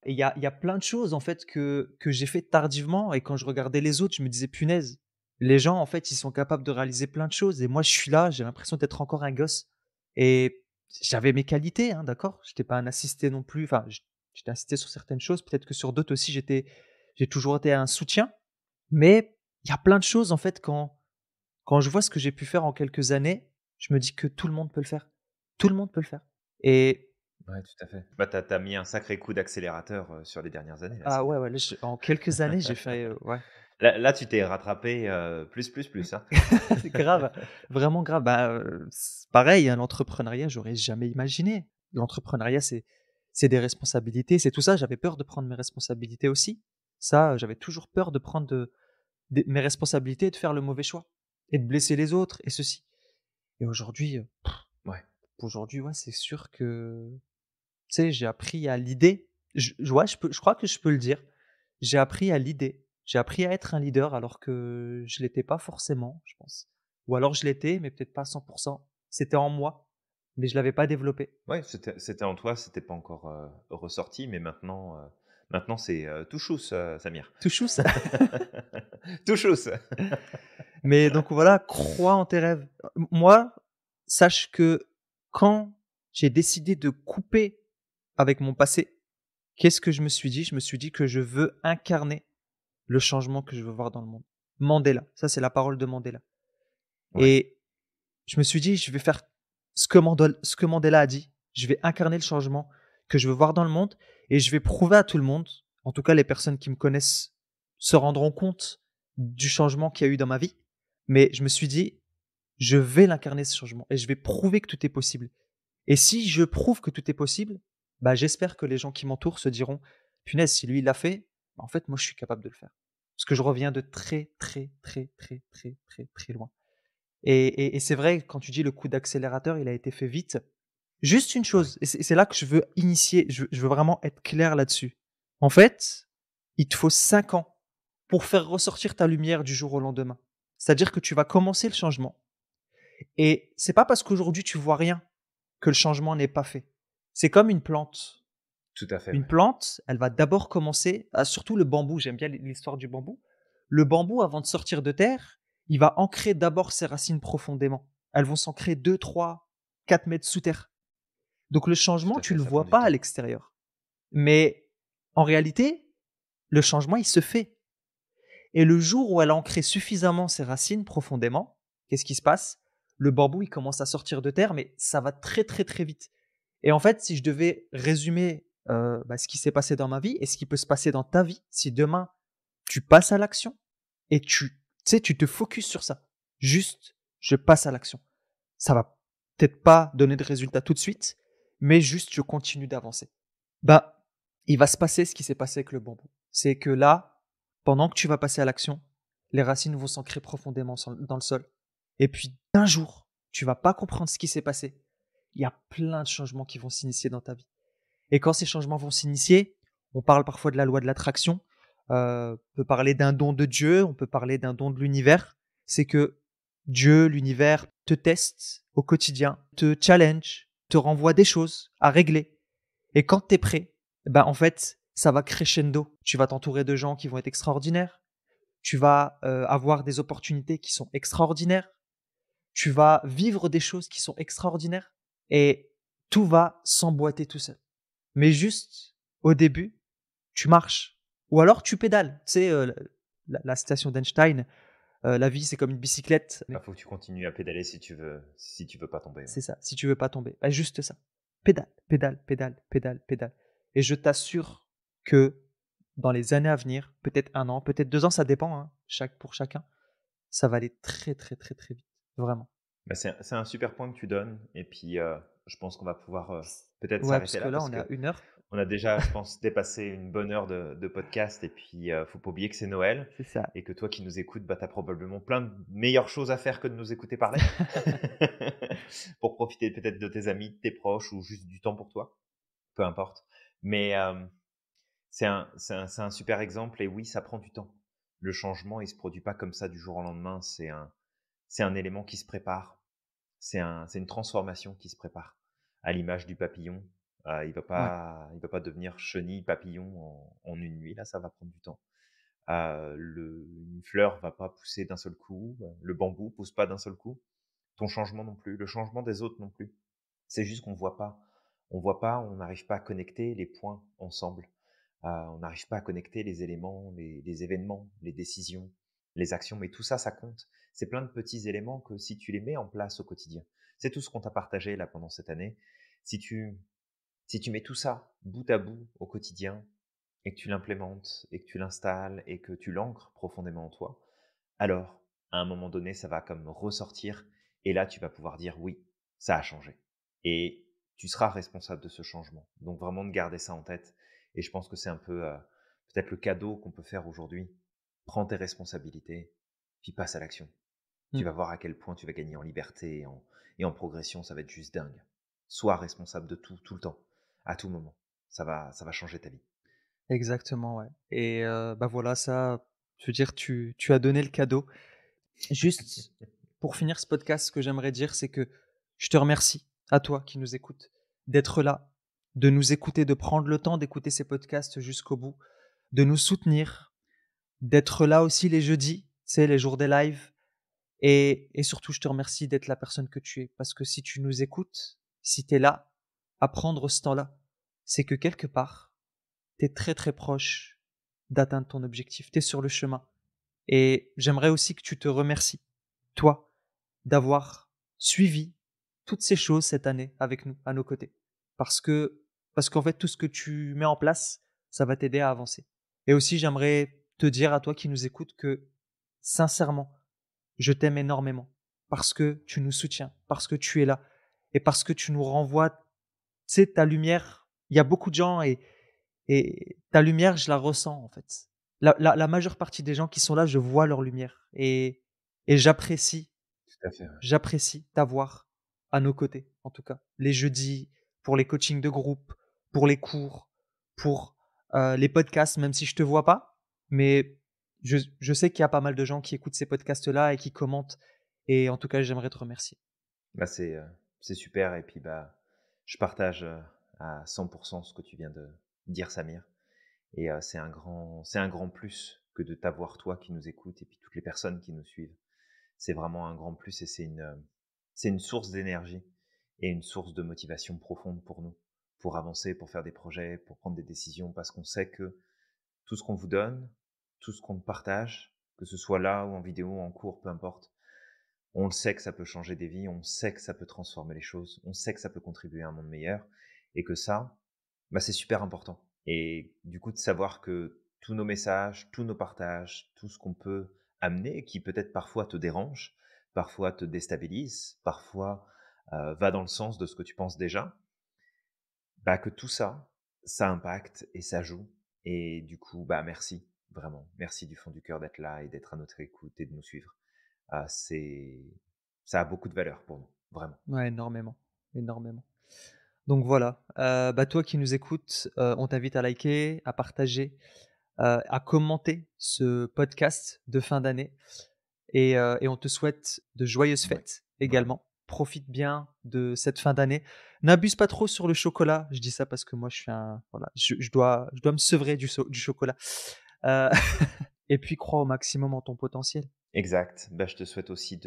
Et il y a plein de choses en fait que j'ai fait tardivement et quand je regardais les autres, je me disais: «Punaise, les gens en fait, ils sont capables de réaliser plein de choses et moi je suis là, j'ai l'impression d'être encore un gosse» et j'avais mes qualités, hein, d'accord? J'étais pas un assisté non plus, enfin, j'étais assisté sur certaines choses, peut-être que sur d'autres aussi j'ai toujours été un soutien, mais il y a plein de choses en fait quand je vois ce que j'ai pu faire en quelques années, je me dis que tout le monde peut le faire. Tout le monde peut le faire et Ouais, tout à fait. Bah, tu as mis un sacré coup d'accélérateur, sur les dernières années, là, c'est ah bien. ouais, ouais, là je en quelques années, j'ai fait, ouais. Là, tu t'es rattrapé, plus, hein. Grave, vraiment grave. Bah, c pareil, hein, l'entrepreneuriat, j'aurais jamais imaginé. L'entrepreneuriat, c'est des responsabilités, c'est tout ça. J'avais peur de prendre mes responsabilités aussi. Ça, j'avais toujours peur de prendre mes responsabilités et de faire le mauvais choix et de blesser les autres et ceci. Et aujourd'hui, Ouais, ouais, c'est sûr que, tu sais, j'ai appris à l'idée. Ouais, je crois que je peux le dire. J'ai appris à l'idée. J'ai appris à être un leader alors que je l'étais pas forcément, je pense. Ou alors je l'étais, mais peut-être pas à 100. C'était en moi, mais je l'avais pas développé. ouais, c'était en toi, c'était pas encore, ressorti, mais maintenant c'est, tout chousse, Samir. Touchou ça. Tout chousse. Mais donc voilà, crois en tes rêves. Moi, sache que quand j'ai décidé de couper avec mon passé, qu'est-ce que je me suis dit? Je me suis dit que je veux incarner le changement que je veux voir dans le monde. Mandela, ça c'est la parole de Mandela. Ouais, Et je me suis dit: «Je vais faire ce que Mandela a dit. Je vais incarner le changement que je veux voir dans le monde et je vais prouver à tout le monde, en tout cas les personnes qui me connaissent se rendront compte du changement qu'il y a eu dans ma vie». Mais je me suis dit: «Je vais l'incarner ce changement et je vais prouver que tout est possible». Et si je prouve que tout est possible, bah, j'espère que les gens qui m'entourent se diront: «Punaise, si lui il l'a fait, bah, en fait moi je suis capable de le faire». Parce que je reviens de très, très, très, très, très, très, très loin. Et c'est vrai, quand tu dis le coup d'accélérateur, il a été fait vite. Juste une ouais. chose, et c'est là que je veux initier, je veux vraiment être clair là-dessus. En fait, il te faut 5 ans pour faire ressortir ta lumière du jour au lendemain. C'est-à-dire que tu vas commencer le changement et c'est pas parce qu'aujourd'hui tu vois rien que le changement n'est pas fait. C'est comme une plante. Tout à fait, Une ouais. plante, elle va d'abord commencer, surtout le bambou, j'aime bien l'histoire du bambou. Le bambou, avant de sortir de terre, il va ancrer d'abord ses racines profondément. Elles vont s'ancrer 2, 3, 4 mètres sous terre. Donc le Tout changement, à tu fait, le ça prend vois du pas à temps. l'extérieur. Mais en réalité, le changement, il se fait. Et le jour où elle a ancré suffisamment ses racines profondément, qu'est-ce qui se passe? le bambou, il commence à sortir de terre, mais ça va très, très, très vite. Et en fait, si je devais résumer, ce qui s'est passé dans ma vie et ce qui peut se passer dans ta vie, si demain tu passes à l'action et tu te focuses sur ça. Juste, je passe à l'action. Ça va peut-être pas donner de résultats tout de suite, mais juste je continue d'avancer. Bah, il va se passer ce qui s'est passé avec le bambou. C'est que là, pendant que tu vas passer à l'action, les racines vont s'ancrer profondément dans le sol. Et puis, d'un jour, tu vas pas comprendre ce qui s'est passé. Il y a plein de changements qui vont s'initier dans ta vie. Et quand ces changements vont s'initier, on parle parfois de la loi de l'attraction, on peut parler d'un don de Dieu, on peut parler d'un don de l'univers. C'est que Dieu, l'univers, te teste au quotidien, te challenge, te renvoie des choses à régler. Et quand tu es prêt, en fait, ça va crescendo. Tu vas t'entourer de gens qui vont être extraordinaires. Tu vas avoir des opportunités qui sont extraordinaires. Tu vas vivre des choses qui sont extraordinaires. Et tout va s'emboîter tout seul. Mais juste, au début, tu marches. Ou alors tu pédales. Tu sais, la citation d'Einstein, la vie c'est comme une bicyclette. Il faut que tu continues à pédaler si tu veux pas tomber. C'est ça, si tu veux pas tomber. Juste ça. Pédale, pédale, pédale, pédale, pédale. Et je t'assure que dans les années à venir, peut-être 1 an, peut-être 2 ans, ça dépend, hein, pour chacun, ça va aller très, très, très, très vite. Vraiment. Bah, c'est un super point que tu donnes et puis, je pense qu'on va pouvoir, peut-être Ouais, parce s'arrêter que là là, parce on est à que 1 heure. on a déjà, je pense, dépassé une bonne heure de podcast et puis, faut pas oublier que c'est Noël C'est ça. et que toi qui nous écoutes, bah, tu as probablement plein de meilleures choses à faire que de nous écouter parler. Pour profiter peut-être de tes amis, de tes proches ou juste du temps pour toi, peu importe. Mais, c'est un super exemple et oui, ça prend du temps. Le changement, il se produit pas comme ça du jour au lendemain, c'est un élément qui se prépare. C'est une transformation qui se prépare. À l'image du papillon, Ouais. il va pas devenir chenille, papillon en une nuit, là, ça va prendre du temps. Une fleur va pas pousser d'un seul coup, le bambou pousse pas d'un seul coup. Ton changement non plus, le changement des autres non plus. C'est juste qu'on voit pas. On voit pas, on n'arrive pas à connecter les points ensemble. On n'arrive pas à connecter les éléments, les événements, les décisions, les actions, mais tout ça, ça compte. C'est plein de petits éléments que si tu les mets en place au quotidien, c'est tout ce qu'on t'a partagé là pendant cette année. Si tu, si tu mets tout ça bout à bout au quotidien et que tu l'implémentes et que tu l'installes et que tu l'ancres profondément en toi, alors à un moment donné, ça va comme ressortir et là, tu vas pouvoir dire oui, ça a changé. Et tu seras responsable de ce changement. Donc vraiment de garder ça en tête. Et je pense que c'est un peu peut-être le cadeau qu'on peut faire aujourd'hui. Prends tes responsabilités, puis passe à l'action. Tu Mm. vas voir à quel point tu vas gagner en liberté et en progression, ça va être juste dingue. Sois responsable de tout, tout le temps, à tout moment. Ça va changer ta vie. Exactement, ouais. Et voilà, ça, je veux dire, tu as donné le cadeau. Juste pour finir ce podcast, ce que j'aimerais dire, c'est que je te remercie, à toi qui nous écoutes, d'être là, de nous écouter, de prendre le temps d'écouter ces podcasts jusqu'au bout, de nous soutenir, d'être là aussi les jeudis, tu sais, les jours des lives. Et surtout, je te remercie d'être la personne que tu es. Parce que si tu nous écoutes, si tu es là, à prendre ce temps-là, c'est que quelque part, tu es très très proche d'atteindre ton objectif. Tu es sur le chemin. Et j'aimerais aussi que tu te remercies, toi, d'avoir suivi toutes ces choses cette année avec nous, à nos côtés. Parce que, parce qu'en fait, tout ce que tu mets en place, ça va t'aider à avancer. Et aussi, j'aimerais te dire à toi qui nous écoutes que, sincèrement, je t'aime énormément parce que tu nous soutiens, parce que tu es là et parce que tu nous renvoies, tu sais, ta lumière. Il y a beaucoup de gens et ta lumière, je la ressens en fait. La majeure partie des gens qui sont là, je vois leur lumière et Tout à fait. Ouais. j'apprécie t'avoir à nos côtés, en tout cas. Les jeudis, pour les coachings de groupe, pour les cours, pour les podcasts, même si je te vois pas, mais je sais qu'il y a pas mal de gens qui écoutent ces podcasts-là et qui commentent. Et en tout cas, j'aimerais te remercier. Bah, c'est super et puis, bah, je partage, à 100 ce que tu viens de dire Samir et c'est un grand plus que de t'avoir toi qui nous écoutes et puis toutes les personnes qui nous suivent. C'est vraiment un grand plus et c'est une source d'énergie et une source de motivation profonde pour nous, pour avancer, pour faire des projets, pour prendre des décisions parce qu'on sait que tout ce qu'on vous donne, tout ce qu'on partage, que ce soit là ou en vidéo, en cours, peu importe, On le sait que ça peut changer des vies, on sait que ça peut transformer les choses, on sait que ça peut contribuer à un monde meilleur et que ça, bah, c'est super important. Et du coup, de savoir que tous nos messages, tous nos partages, tout ce qu'on peut amener, qui peut-être parfois te dérange, parfois te déstabilise, parfois va dans le sens de ce que tu penses déjà, bah, que tout ça, ça impacte et ça joue. Et du coup, bah, merci, vraiment. Merci du fond du cœur d'être là et d'être à notre écoute et de nous suivre. C'est ça a beaucoup de valeur pour nous, vraiment. Ouais, énormément, énormément. Donc voilà, bah, toi qui nous écoutes, on t'invite à liker, à partager, à commenter ce podcast de fin d'année et on te souhaite de joyeuses Ouais, fêtes vraiment. également. Profite bien de cette fin d'année. N'abuse pas trop sur le chocolat. Je dis ça parce que moi je suis un voilà, je dois me sevrer du chocolat. Heu et puis crois au maximum en ton potentiel. Exact. Bah, je te souhaite aussi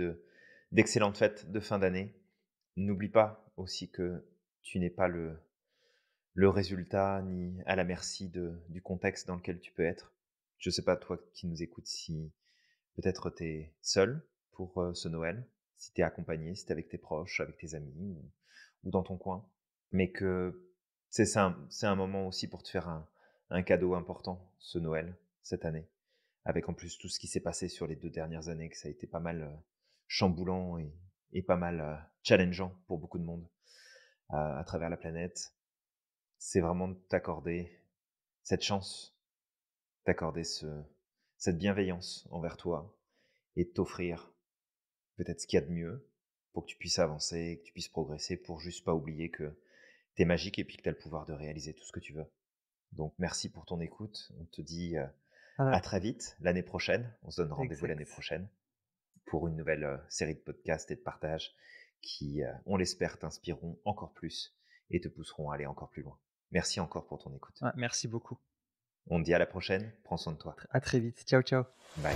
d'excellentes fêtes de fin d'année. N'oublie pas aussi que tu n'es pas le résultat ni à la merci du contexte dans lequel tu peux être. Je sais pas, toi qui nous écoutes, si peut-être tu es seul pour, ce Noël, si tu es accompagné, si tu es avec tes proches, avec tes amis ou dans ton coin. Mais que c'est un moment aussi pour te faire un cadeau important, ce Noël, cette année. Avec en plus tout ce qui s'est passé sur les 2 dernières années, que ça a été pas mal, chamboulant et pas mal, challengeant pour beaucoup de monde, à travers la planète. C'est vraiment de t'accorder cette chance, t'accorder cette bienveillance envers toi et de t'offrir peut-être ce qu'il y a de mieux pour que tu puisses avancer, que tu puisses progresser, pour juste pas oublier que tu es magique et puis que tu as le pouvoir de réaliser tout ce que tu veux. Donc merci pour ton écoute. On te dit, à Voilà, très vite l'année prochaine. On se donne rendez-vous l'année exact. prochaine pour une nouvelle, série de podcasts et de partages qui, on l'espère, t'inspireront encore plus et te pousseront à aller encore plus loin. Merci encore pour ton écoute. Ouais, merci beaucoup. On te dit à la prochaine, prends soin de toi. À très vite. Ciao, ciao. Bye.